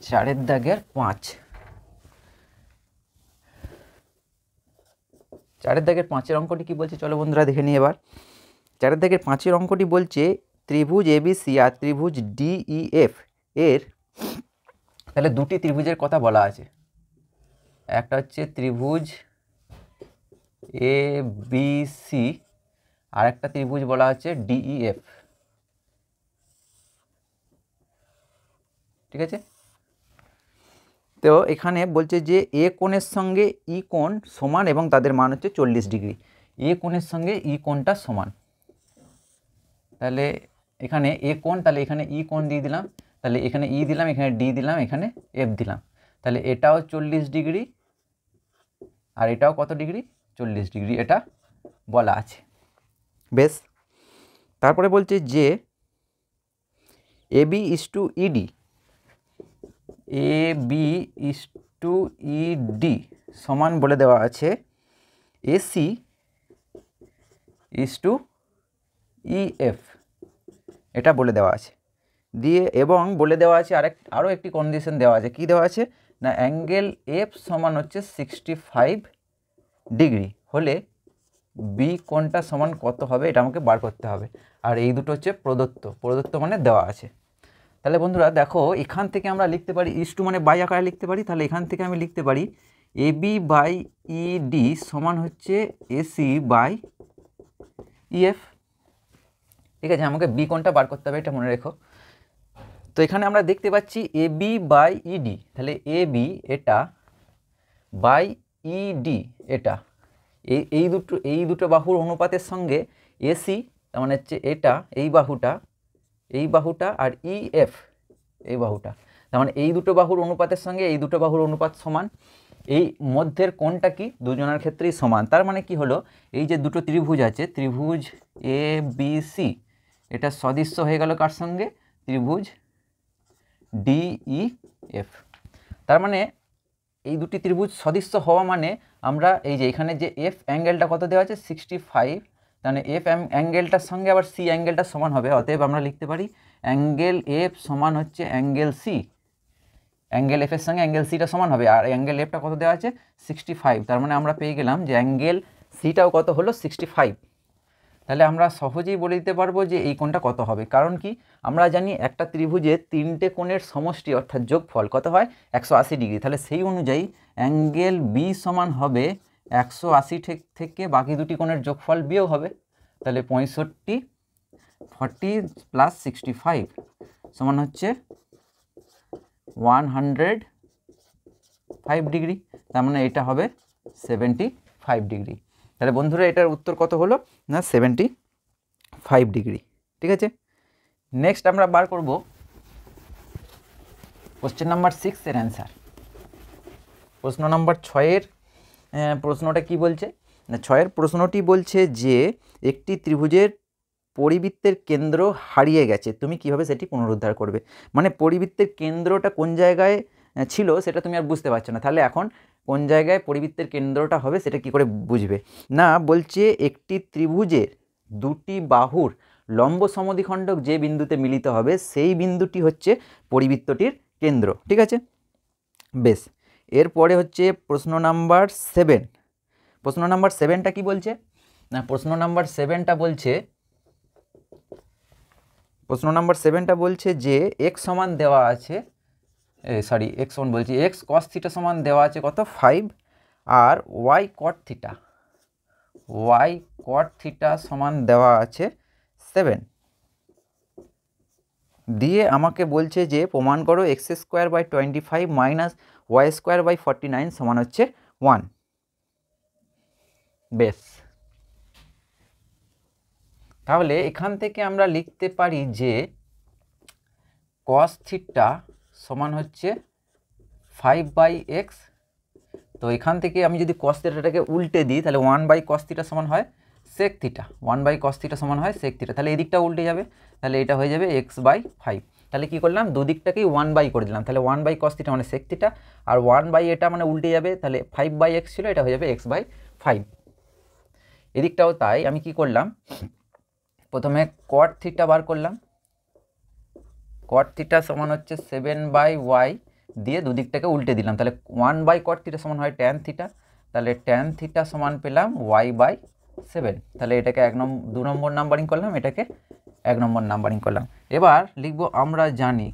4 দাগের 5, 4 দাগের 5 অঙ্কটি কি বলছে, চলো বন্ধুরা দেখে নিই। এবার 4 দাগের 5 অঙ্কটি বলছে ত্রিভুজ ABC আর ত্রিভুজ DEF এর, তাহলে দুটি ত্রিভুজের কথা বলা আছে। একটা হচ্ছে ত্রিভুজ ABC আর একটা ত্রিভুজ বলা হচ্ছে DEF। ঠিক আছে, তো এখানে বলছে যে এ কোণের সঙ্গে ই কোণ সমান এবং তাদের মান হচ্ছে 40 ডিগ্রি। এ কোণের সঙ্গে ই কোণটা সমান, তাহলে এখানে এ কোণ, তাহলে এখানে ই কোণ দিয়ে দিলাম, তাহলে এখানে ই দিলাম, এখানে ডি দিলাম, এখানে এফ দিলাম, তাহলে এটাও 40 ডিগ্রি আর এটাও কত ডিগ্রি 40 ডিগ্রি, এটা বলা আছে। বেশ, তারপরে বলছে যে AB is to ED, AB is to ED সমান বলে দেওয়া আছে AC ইজ টু EF, এটা বলে দেওয়া আছে। দিয়ে এবং বলে দেওয়া আছে আরও একটি কন্ডিশন দেওয়া আছে। কি দেওয়া আছে না অ্যাঙ্গেল F সমান হচ্ছে 65 ডিগ্রি হলে বি কোণটা সমান কত হবে এটা আমাকে বার করতে হবে। আর এই দুটো হচ্ছে প্রদত্ত মানে দেওয়া আছে। তাহলে বন্ধুরা দেখো এখান থেকে আমরা লিখতে পারি ইস টু মানে বাই আকারে লিখতে পারি। তাহলে এখান থেকে আমি লিখতে পারি AB বাই ED সমান হচ্ছে AC বাই EF। ঠিক আছে, আমাকে বি কোণটা বার করতে হবে, এটা মনে রেখো। তো এখানে আমরা দেখতে পাচ্ছি AB বাই ED, তাহলে AB এটা বাই ED এটা, এই দুটো বাহুর অনুপাতের সঙ্গে AC তার মানে হচ্ছে এটা এই বাহুটা আর EF এই বাহুটা, তার মানে এই দুটো বাহুর অনুপাতের সঙ্গে এই দুটো বাহুর অনুপাত সমান। এই মধ্যের কোণটা কি দুজনের ক্ষেত্রেই সমান। তার মানে কি হলো এই যে দুটো ত্রিভুজ আছে ত্রিভুজ ABC এটা সদৃশ্য হয়ে গেল কার সঙ্গে ত্রিভুজ DEF। তার মানে এই দুটি ত্রিভুজ সদৃশ্য হওয়া মানে আমরা এই যে এখানে যে F অ্যাঙ্গেলটা কত দেওয়া আছে 65, তাহলে F অ্যাঙ্গেলটার সঙ্গে আবার C অ্যাঙ্গেলটা সমান হবে। অতএব আমরা লিখতে পারি অ্যাঙ্গেল F সমান হচ্ছে অ্যাঙ্গেল C, অ্যাঙ্গেল F এর সঙ্গে অ্যাঙ্গেল Cটা সমান হবে। আর অ্যাঙ্গেল Fটা কত দেওয়া আছে 65, তার মানে আমরা পেয়ে গেলাম যে অ্যাঙ্গেল Cটাও কত হলো 65। তাহলে আমরা সহজেই বলে দিতে পারবো যে এই কোণটা কত হবে। কারণ কি আমরা জানি একটা ত্রিভুজে তিনটে কোণের সমষ্টি অর্থাৎ যোগফল কত হয় 180 ডিগ্রি। তাহলে সেই অনুযায়ী অ্যাঙ্গেল বি সমান হবে 180 থেকে বাকি দুটি কোণের যোগফল বিয়োগ হবে। তাহলে 65 40 প্লাস 65 সমান হচ্ছে 105 ডিগ্রি, তার মানে এটা হবে 75 ডিগ্রি। তাহলে বন্ধুরা এটার উত্তর কত হলো না 75 ডিগ্রি। ঠিক আছে, নেক্সট আমরা বার করব কোশ্চেন নাম্বার 6 এর অ্যান্সার। প্রশ্ন নাম্বার 6 প্রশ্নটা কি বলছে না 6 প্রশ্নটি বলছে যে একটি ত্রিভুজের পরিবৃত্তের কেন্দ্র হারিয়ে গেছে, তুমি কিভাবে সেটি পুনরুদ্ধার করবে। মানে পরিবৃত্তের কেন্দ্রটা কোন জায়গায় ছিল সেটা তুমি আর বুঝতে পারছো না, তাহলে এখন কোন জায়গায় পরিবৃত্তের কেন্দ্রটা হবে সেটা কি করে বুঝবে। না বলছে একটি ত্রিভুজের দুটি বাহুর লম্ব সমদ্বিখণ্ডক যে বিন্দুতে মিলিত হবে সেই বিন্দুটি হচ্ছে পরিবৃত্তটির কেন্দ্র। ঠিক আছে, বেশ, এরপরে হচ্ছে প্রশ্ন নাম্বার 7। প্রশ্ন নাম্বার 7টা কি বলছে না প্রশ্ন নাম্বার 7টা বলছে যে x সমান দেওয়া আছে x সমান বলছি x cos থিটা সমান দেওয়া আছে কত 5 আর y cot থিটা সমান দেওয়া আছে 7 দিয়ে আমাকে বলছে যে প্রমাণ করো x²/25 মাইনাস y²/49 সমান হচ্ছে 1। বেশ, তাহলে এখান থেকে আমরা লিখতে পারি যে cos থিটা সমান হচ্ছে 5/x। তো এখান থেকে আমি যদি cos থিটাটাকে উল্টে দিই তাহলে 1/cos থিটা সমান হয় sec থিটা, 1/cos থিটা সমান হয় sec থিটা। তাহলে এদিকটা উল্টে যাবে, তাহলে এটা হয়ে যাবে x/5। তাহলে কি করলাম দুদিকটাকেই 1/, করে দিলাম। তাহলে 1/cos থিটা মানে sec থিটা আর 1/, এটা মানে উল্টে যাবে, তাহলে 5/x ছিল এটা হয়ে যাবে x/5। এদিকটাও তাই, আমি কি করলাম প্রথমে cot থিটা বার করলাম, cot থিটা সমান হচ্ছে 7/y দিয়ে দুদিকটাকে উল্টে দিলাম, তাহলে 1/cot থিটা সমান হয় tan থিটা, তাহলে tan থিটা সমান পেলাম y/7। তাহলে এটাকে 2 নম্বর নাম্বারিং করলাম, এটাকে 1 নম্বর নাম্বারিং করলাম। এবার লিখব আমরা জানি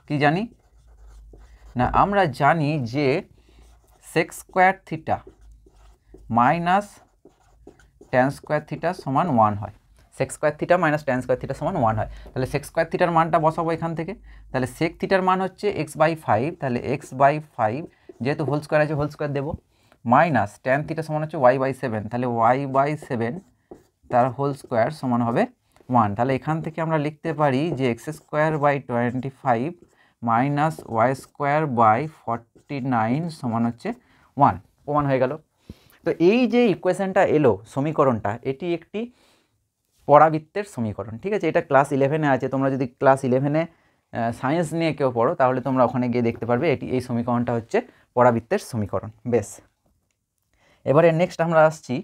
কি জানি না আমরা জানি যে sec square theta minus tan square theta সমান 1 হয়, sec square theta minus tan square theta সমান 1 হয়। তাহলে sec স্কোয়ার থিটার মানটা বসাবো এখান থেকে, তাহলে sec থিটার মান হচ্ছে x/5, তাহলে x/5 যেহেতু হোল স্কোয়ার আছে হোল স্কোয়ার দেবো, মাইনাস tan থিটা সমান হচ্ছে y/7, তাহলে y/7 তার হোল স্কোয়ার সমান হবে 1। তাহলে এখান থেকে আমরা লিখতে পারি যে x²/25 মাইনাস y²/49 সমান হচ্ছে 1। প্রমাণ হয়ে গেল। তো এই যে ইকুয়েশনটা এলো সমীকরণটা, এটি একটি পরাবৃত্তের সমীকরণ, ঠিক আছে। এটা ক্লাস 11-এ আছে, তোমরা যদি ক্লাস 11-এ সায়েন্স নিয়ে কেউ পড়ো তাহলে তোমরা ওখানে গিয়ে দেখতে পারবে এই সমীকরণটা হচ্ছে পরাবৃত্তের সমীকরণ। বেশ, এবারে নেক্সট আমরা আসছি,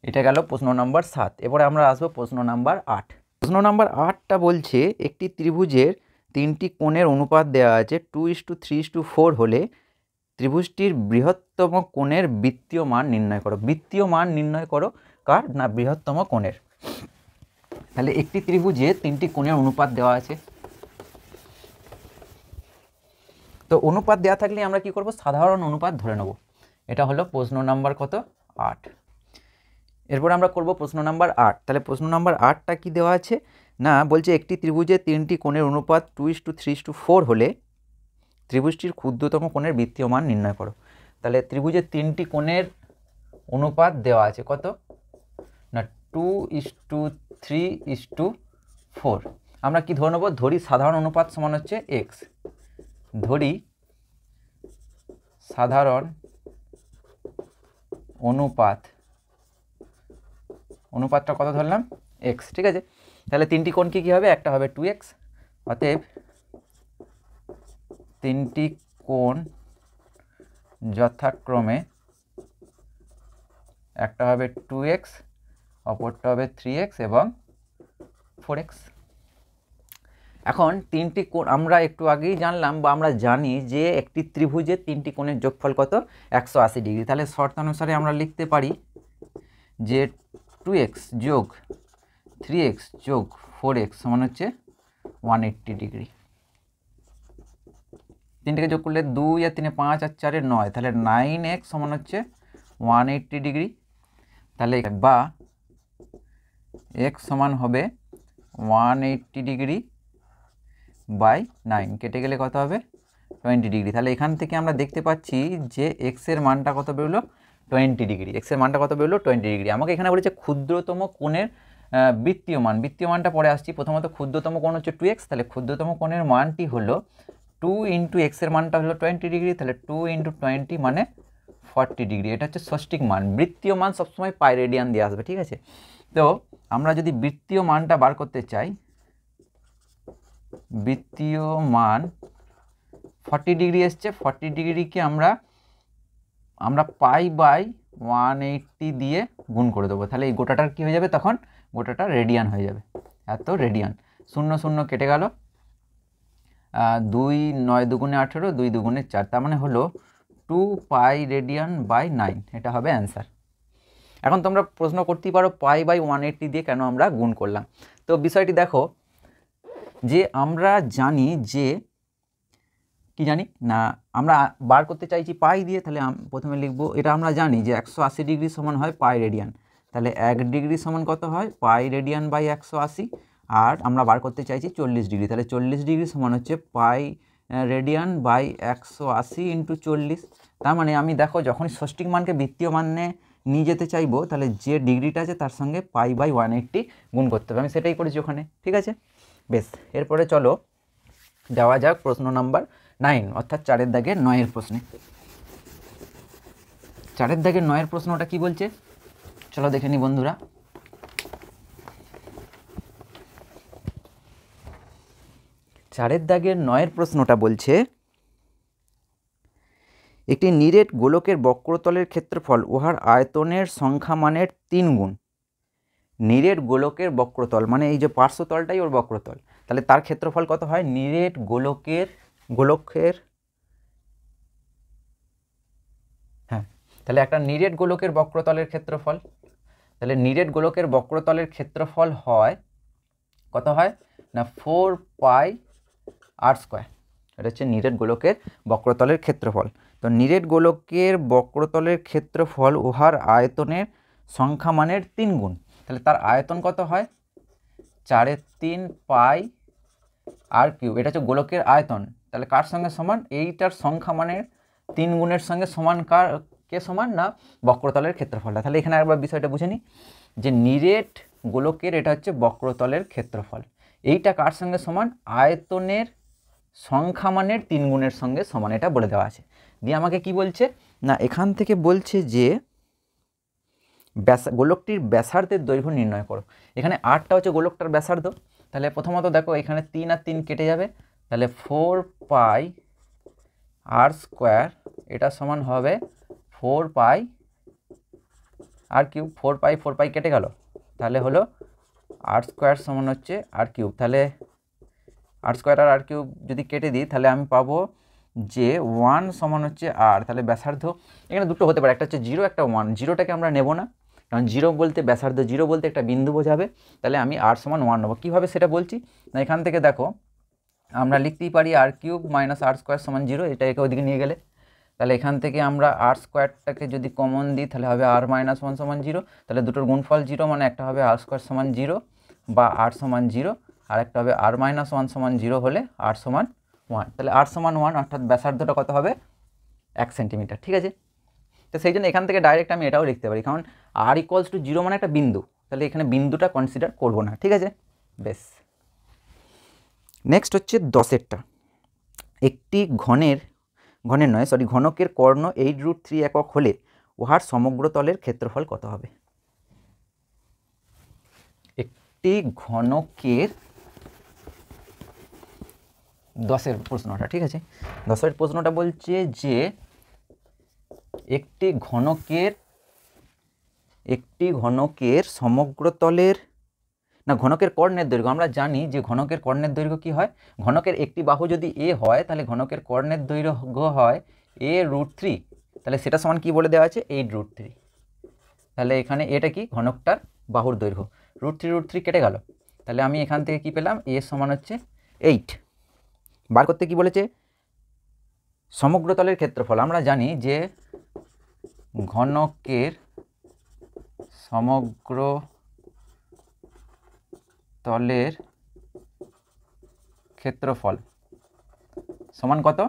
এটা গেল প্রশ্ন নম্বর 7। এবারে আমরা আসবো প্রশ্ন নাম্বার 8। প্রশ্ন নাম্বার 8টা বলছে একটি ত্রিভুজের 3টি কোণের অনুপাত দেওয়া আছে 2:3:4 হলে ত্রিভুজটির বৃহত্তম কোণের বৃত্তীয় মান নির্ণয় করো। বৃত্তীয় মান নির্ণয় করো কার না, বৃহত্তম কোণের। তাহলে একটি ত্রিভুজে 3টি কোণের অনুপাত দেওয়া আছে, তো অনুপাত দেওয়া থাকলে আমরা কি করব, সাধারণ অনুপাত ধরে নেব। এটা হলো প্রশ্ন নাম্বার কত, 8। এরপর আমরা করব প্রশ্ন নাম্বার 8। তাহলে প্রশ্ন নাম্বার 8টা কি দেওয়া আছে না, বলছে একটি ত্রিভুজে 3টি কোণের অনুপাত 2:3:4 হলে ত্রিভুজটির ক্ষুদ্রতম কোণের বৃত্তীয় মান নির্ণয় করো। তাহলে ত্রিভুজে 3টি কোণের অনুপাত দেওয়া আছে কত না, 2:3:4। আমরা কি ধরে নেব, ধরি সাধারণ অনুপাত সমান হচ্ছে x, ধরি সাধারণ অনুপাতটা কত ধরলাম, x, ঠিক আছে। তাহলে 3টি কোণ কি হবে, একটা হবে 2x, অতএব 3টি কোণ যথাক্রমে একটা হবে 2x, অপরটা হবে 3x এবং 4x। এখন 3টি কোণ আমরা একটু আগেই জানলাম বা আমরা জানি যে একটি ত্রিভুজের 3টি কোণের যোগফল কত, 180 ডিগ্রি। তাহলে শর্তানুসারে আমরা লিখতে পারি যে 2x যোগ 3x যোগ 4x সমান হচ্ছে 180 ডিগ্রি। 3টিকে যোগ করলে 2 আর 3 5 আর 4 9, তাহলে 9x সমান হচ্ছে 180 ডিগ্রি। তাহলে বা x সমান হবে 180 ডিগ্রি বাই 9, কেটে গেলে কত হবে 20 ডিগ্রি। তাহলে এখান থেকে আমরা দেখতে পাচ্ছি যে x এর মানটা কত বেরোলো 20 ডিগ্রি, x এর মানটা কত বেরোলো 20 ডিগ্রি। আমাকে এখানে বলেছে ক্ষুদ্রতম কোণের বৃত্তীয় মান, বৃত্তীয় মানটা পরে আসছি। প্রথমত ক্ষুদ্রতম কোণ হচ্ছে 2x, তাহলে ক্ষুদ্রতম কোণের মানটি হলো 2 ইন্টু x এর মানটা হলো 20 ডিগ্রি, তাহলে 2 ইন্টু 20 মানে 40 ডিগ্রি। এটা হচ্ছে ষষ্ঠিক মান। বৃত্তীয় মান সবসময় পাই রেডিয়ান দিয়ে আসবে, ঠিক আছে। তো আমরা যদি বৃত্তীয় মানটা বার করতে চাই, বৃত্তীয় মান 40 ডিগ্রি এসছে, 40 ডিগ্রিকে আমরা পাই বাই 180 দিয়ে গুণ করে দেবো। তাহলে এই গোটাটার কী হয়ে যাবে, তখন গোটাটা রেডিয়ান হয়ে যাবে, এত রেডিয়ান। 0 0 কেটে গেল, 2 9 দুগুণে 18, 2 দুগুণে 4, তার মানে হলো 2 পাই রেডিয়ান বাই 9, এটা হবে অ্যান্সার। এখন তোমরা প্রশ্ন করতেই পারো পাই বাই 180 দিয়ে কেন আমরা গুণ করলাম। তো বিষয়টি দেখো যে আমরা জানি যে কি জানি না, আমরা বার করতে চাইছি পাই দিয়ে, তাহলে প্রথমে লিখবো এটা আমরা জানি যে 180 ডিগ্রি সমান হয় পাই রেডিয়ান। তাহলে 1 ডিগ্রি সমান কত হয়, পাই রেডিয়ান বাই 180। আর আমরা বার করতে চাইছি 40 ডিগ্রি, তাহলে 40 ডিগ্রি সমান হচ্ছে পাই রেডিয়ান বাই 180 ইন্টু 40। তার মানে আমি দেখো যখন ষষ্ঠিক মানকে বৃত্তীয় মানে নিয়ে যেতে চাইবো, তাহলে যে ডিগ্রিটা আছে তার সঙ্গে পাই বাই 180 গুণ করতে হবে। আমি সেটাই করেছি ওখানে, ঠিক আছে। বেশ, এরপরে চলো যাওয়া যাক প্রশ্ন নাম্বার 9, অর্থাৎ 4-এর দাগের 9-এর প্রশ্নে। 4-এর দাগের 9-এর প্রশ্নটা কি বলছে চলো দেখে নি বন্ধুরা। চারের দাগের 9-এর প্রশ্নটা বলছে একটি নিরেট গোলকের বক্রতলের ক্ষেত্রফল উহার আয়তনের সংখ্যা মানের 3 গুণ। নিরেট গোলকের বক্রতল মানে এই যে পার্শ্বতলটাই ওর বক্রতল, তাহলে তার ক্ষেত্রফল কত হয়, নিরেট গোলকের তাহলে একটা নিরেট গোলকের বক্রতলের ক্ষেত্রফল, তাহলে নিরেট গোলকের বক্রতলের ক্ষেত্রফল হয় কত হয় না 4 পাই আর স্কোয়ার। এটা হচ্ছে নিরেট গোলকের বক্রতলের ক্ষেত্রফল। তো নিরেট গোলকের বক্রতলের ক্ষেত্রফল উহার আয়তনের সংখ্যা মানের 3 গুণ। তাহলে তার আয়তন কত হয় 4/3 পাই আর কিউব। এটা হচ্ছে গোলকের আয়তন, তাহলে কার সঙ্গে সমান, এইটার সংখ্যা মানের 3 গুণের সঙ্গে সমান, কে সমান না বক্রতলের ক্ষেত্রফলটা। তাহলে এখানে একবার বিষয়টা বুঝে নিই যে নিরেট গোলকের এটা হচ্ছে বক্রতলের ক্ষেত্রফল, এইটা কার সঙ্গে সমান, আয়তনের সংখ্যা মানের 3 গুণের সঙ্গে সমান, এটা বলে দেওয়া আছে। দিয়ে আমাকে কি বলছে না, এখান থেকে বলছে যে গোলকটির ব্যাসার্ধের দৈর্ঘ্য নির্ণয় করো। এখানে 8টা হচ্ছে গোলকটার ব্যাসার্ধ। তাহলে প্রথমত দেখো এখানে 3 আর 3 কেটে যাবে, তাহলে 4 পাই আর স্কোয়ার, এটা সমান হবে 4 পাই আর কিউব। 4 পাই কেটে গেল, তাহলে হলো আর স্কোয়ার সমান হচ্ছে আর কিউব। তাহলে আর স্কোয়ার আর কিউব যদি কেটে দিই তাহলে আমি পাবো যে 1 সমান হচ্ছে আর। তাহলে ব্যাসার্ধ এখানে দুটো হতে পারে, একটা হচ্ছে 0, একটা 1। 0টাকে আমরা নেব না, কারণ 0 বলতে ব্যাসার্ধ, 0 বলতে একটা বিন্দু বোঝাবে। তাহলে আমি আর সমান 1 নেবো। কীভাবে সেটা বলছি না, এখান থেকে দেখো আমরা লিখতেই পারি আর কিউব মাইনাস আর স্কোয়ার সমান 0, এটা একে ওদিকে নিয়ে গেলে। তাহলে এখান থেকে আমরা আর স্কোয়ারটাকে যদি কমন দিই তাহলে হবে আর মাইনাস 1 সমান 0। তাহলে দুটোর গুণফল 0, মানে একটা হবে আর স্কোয়ার সমান 0 বা আর সমান 0, আর একটা হবে আর মাইনাস 1 সমান 0 হলে আর সমান 1। তাহলে আর সমান 1, অর্থাৎ ব্যাসার্ধটা কত হবে 1 সেন্টিমিটার। ঠিক আছে, তো সেই জন্য এখান থেকে ডাইরেক্ট আমি এটাও লিখতে পারি, কারণ আর ইকুয়ালস টু 0 মানে একটা বিন্দু, তাহলে এখানে বিন্দুটা কনসিডার করব না। ঠিক আছে, বেশ। নেক্সট হচ্ছে 10এরটা। একটি ঘনকের কর্ণ 8√3 একক হলে উহার সমগ্র তলের ক্ষেত্রফল কত হবে? একটি ঘনকের 10এর প্রশ্নটা, ঠিক আছে, 10এর প্রশ্নটা বলছে যে একটি ঘনকের সমগ্র তলের ঘনকের কর্ণের দৈর্ঘ্য। আমরা জানি যে ঘনকের কর্ণের দৈর্ঘ্য কি হয়, ঘনকের একটি বাহু যদি এ হয় তাহলে ঘনকের কর্ণের দৈর্ঘ্য হয় a√3, তাহলে সেটা সমান কি বলে দেওয়া আছে 8√3। তাহলে এখানে এটা কি ঘনকটার বাহুর দৈর্ঘ্য, √3 কেটে গেল, তাহলে আমি এখান থেকে কি পেলাম, a সমান হচ্ছে 8। বার করতে কি বলেছে, সমগ্র তলের ক্ষেত্রফল। আমরা জানি যে ঘনকের সমগ্র তলের ক্ষেত্রফল সমান কত,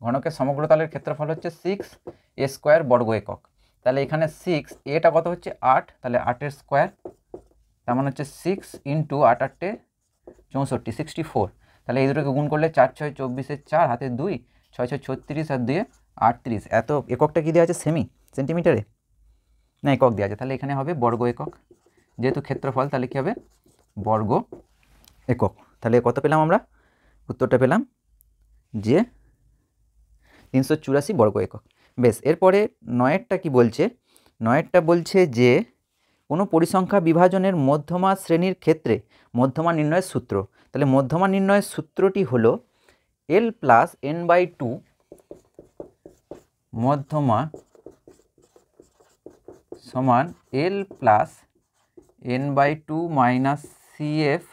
ঘনকের সমগ্র তলের ক্ষেত্রফল হচ্ছে 6a² বর্গ একক। তাহলে এখানে 6, এটা কত হচ্ছে 8, তাহলে 8-এর স্কোয়ার, তার মানে হচ্ছে 6 ইন্টু 8 8 64, 64। তাহলে এই দুটোকে গুণ করলে 4 6 24, 4 হাতে 2, 6 6 36 আর 2 38। এত এককটা কি দেওয়া আছে সেন্টিমিটারে না একক দেওয়া আছে, তাহলে এখানে হবে বর্গ একক। যেহেতু ক্ষেত্রফল তাহলে কী হবে বর্গ একক। তাহলে কত পেলাম আমরা, উত্তরটা পেলাম যে 384 বর্গ একক। বেশ, এরপরে 9এরটা কি বলছে, 9এরটা বলছে যে কোনো পরিসংখ্যা বিভাজনের মধ্যমা শ্রেণীর ক্ষেত্রে মধ্যমা নির্ণয়ের সূত্র। তাহলে মধ্যমা নির্ণয়ের সূত্রটি হলো l+n/2, মধ্যমা সমান l+n/2 মাইনাস cf,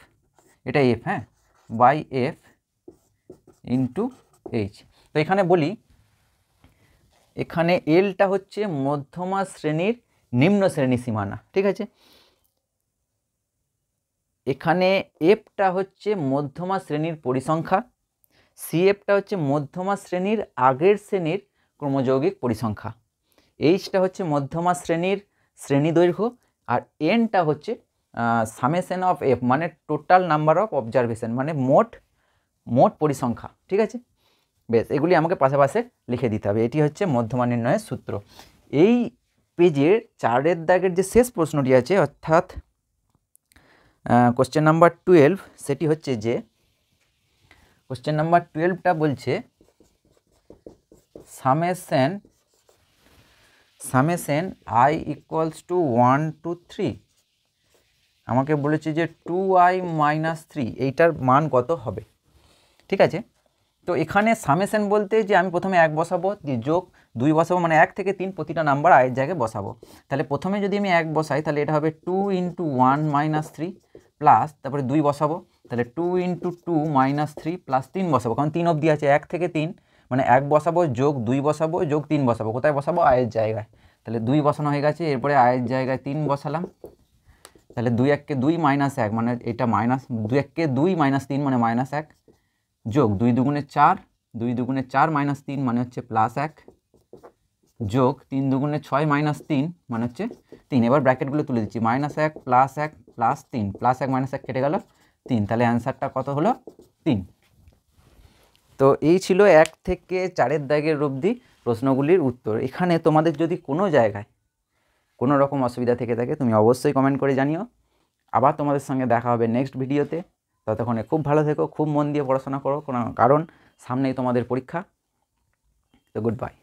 এটা f, হ্যাঁ, বাই f ইন্টু h। তো এখানে বলি, এখানে এলটা হচ্ছে মধ্যমা শ্রেণীর নিম্ন শ্রেণী সীমানা, ঠিক আছে। এখানে এফটা হচ্ছে মধ্যমা শ্রেণীর পরিসংখ্যা, সিএফটা হচ্ছে মধ্যমা শ্রেণীর আগের শ্রেণীর ক্রমযৌগিক পরিসংখ্যা, এইচটা হচ্ছে মধ্যমা শ্রেণীর শ্রেণী দৈর্ঘ্য, আর এনটা হচ্ছে সামেশন অফ এফ, মানে টোটাল নাম্বার অফ অবজারভেশন, মানে মোট পরিসংখ্যা। ঠিক আছে, বেশ, এগুলি আমাকে পাশাপাশি লিখে দিতে হবে। এটি হচ্ছে মধ্যমা নির্ণয়ের সূত্র। এই পেজের 4-এর দাগের যে শেষ প্রশ্নটি আছে, অর্থাৎ কোশ্চেন নাম্বার 12, সেটি হচ্ছে যে কোশ্চেন নাম্বার 12টা বলছে summation i equals to 1 to 3, আমাকে বলেছে যে 2i - 3 এইটার মান কত হবে। ঠিক আছে, তো এখানে সামেশন বলতে যে আমি প্রথমে 1 বসাবো, দিয়ে যোগ 2 বসাবো, মানে 1 থেকে 3 প্রতিটা নাম্বার আয়ের জায়গায় বসাবো। তাহলে প্রথমে যদি আমি 1 বসাই তাহলে এটা হবে 2 × 1 - 3 প্লাস, তারপরে 2 বসাবো, তাহলে 2 × 2 - 3 প্লাস 3 বসাবো, কারণ 3 অবধি আছে, 1 থেকে 3, মানে 1 বসাবো যোগ 2 বসাবো যোগ 3 বসাবো, কোথায় বসাবো আয়ের জায়গায়। তাহলে 2 বসানো হয়ে গেছে, এরপরে আয়ের জায়গায় 3 বসালাম, তাহলে 2 × 1 = 2 - 1, মানে এটা মাইনাস, 2 × 1 = 2 - 3 মানে -1, যোগ 2 × 2 = 4, 2 × 2 = 4 - 3 মানে হচ্ছে +1, যোগ 3 × 2 = 6 - 3 মানে হচ্ছে 3। এবার ব্র্যাকেটগুলো তুলে দিচ্ছি, -1 +1 +3, +1 - 1 কেটে গেল 3, তাহলে অ্যান্সারটা কত হলো 3। তো এই ছিল 1 থেকে 4-এর দাগের অবধি প্রশ্নগুলির উত্তর। এখানে তোমাদের যদি কোনো জায়গায় কোনো রকম অসুবিধা থেকে থাকে তুমি অবশ্যই কমেন্ট করে জানিও। আবার তোমাদের সঙ্গে দেখা হবে নেক্সট ভিডিওতে। ততক্ষণে খুব ভালো থেকো, খুব মন দিয়ে পড়াশোনা করো, কারণ সামনেই তোমাদের পরীক্ষা। তো গুড বাই।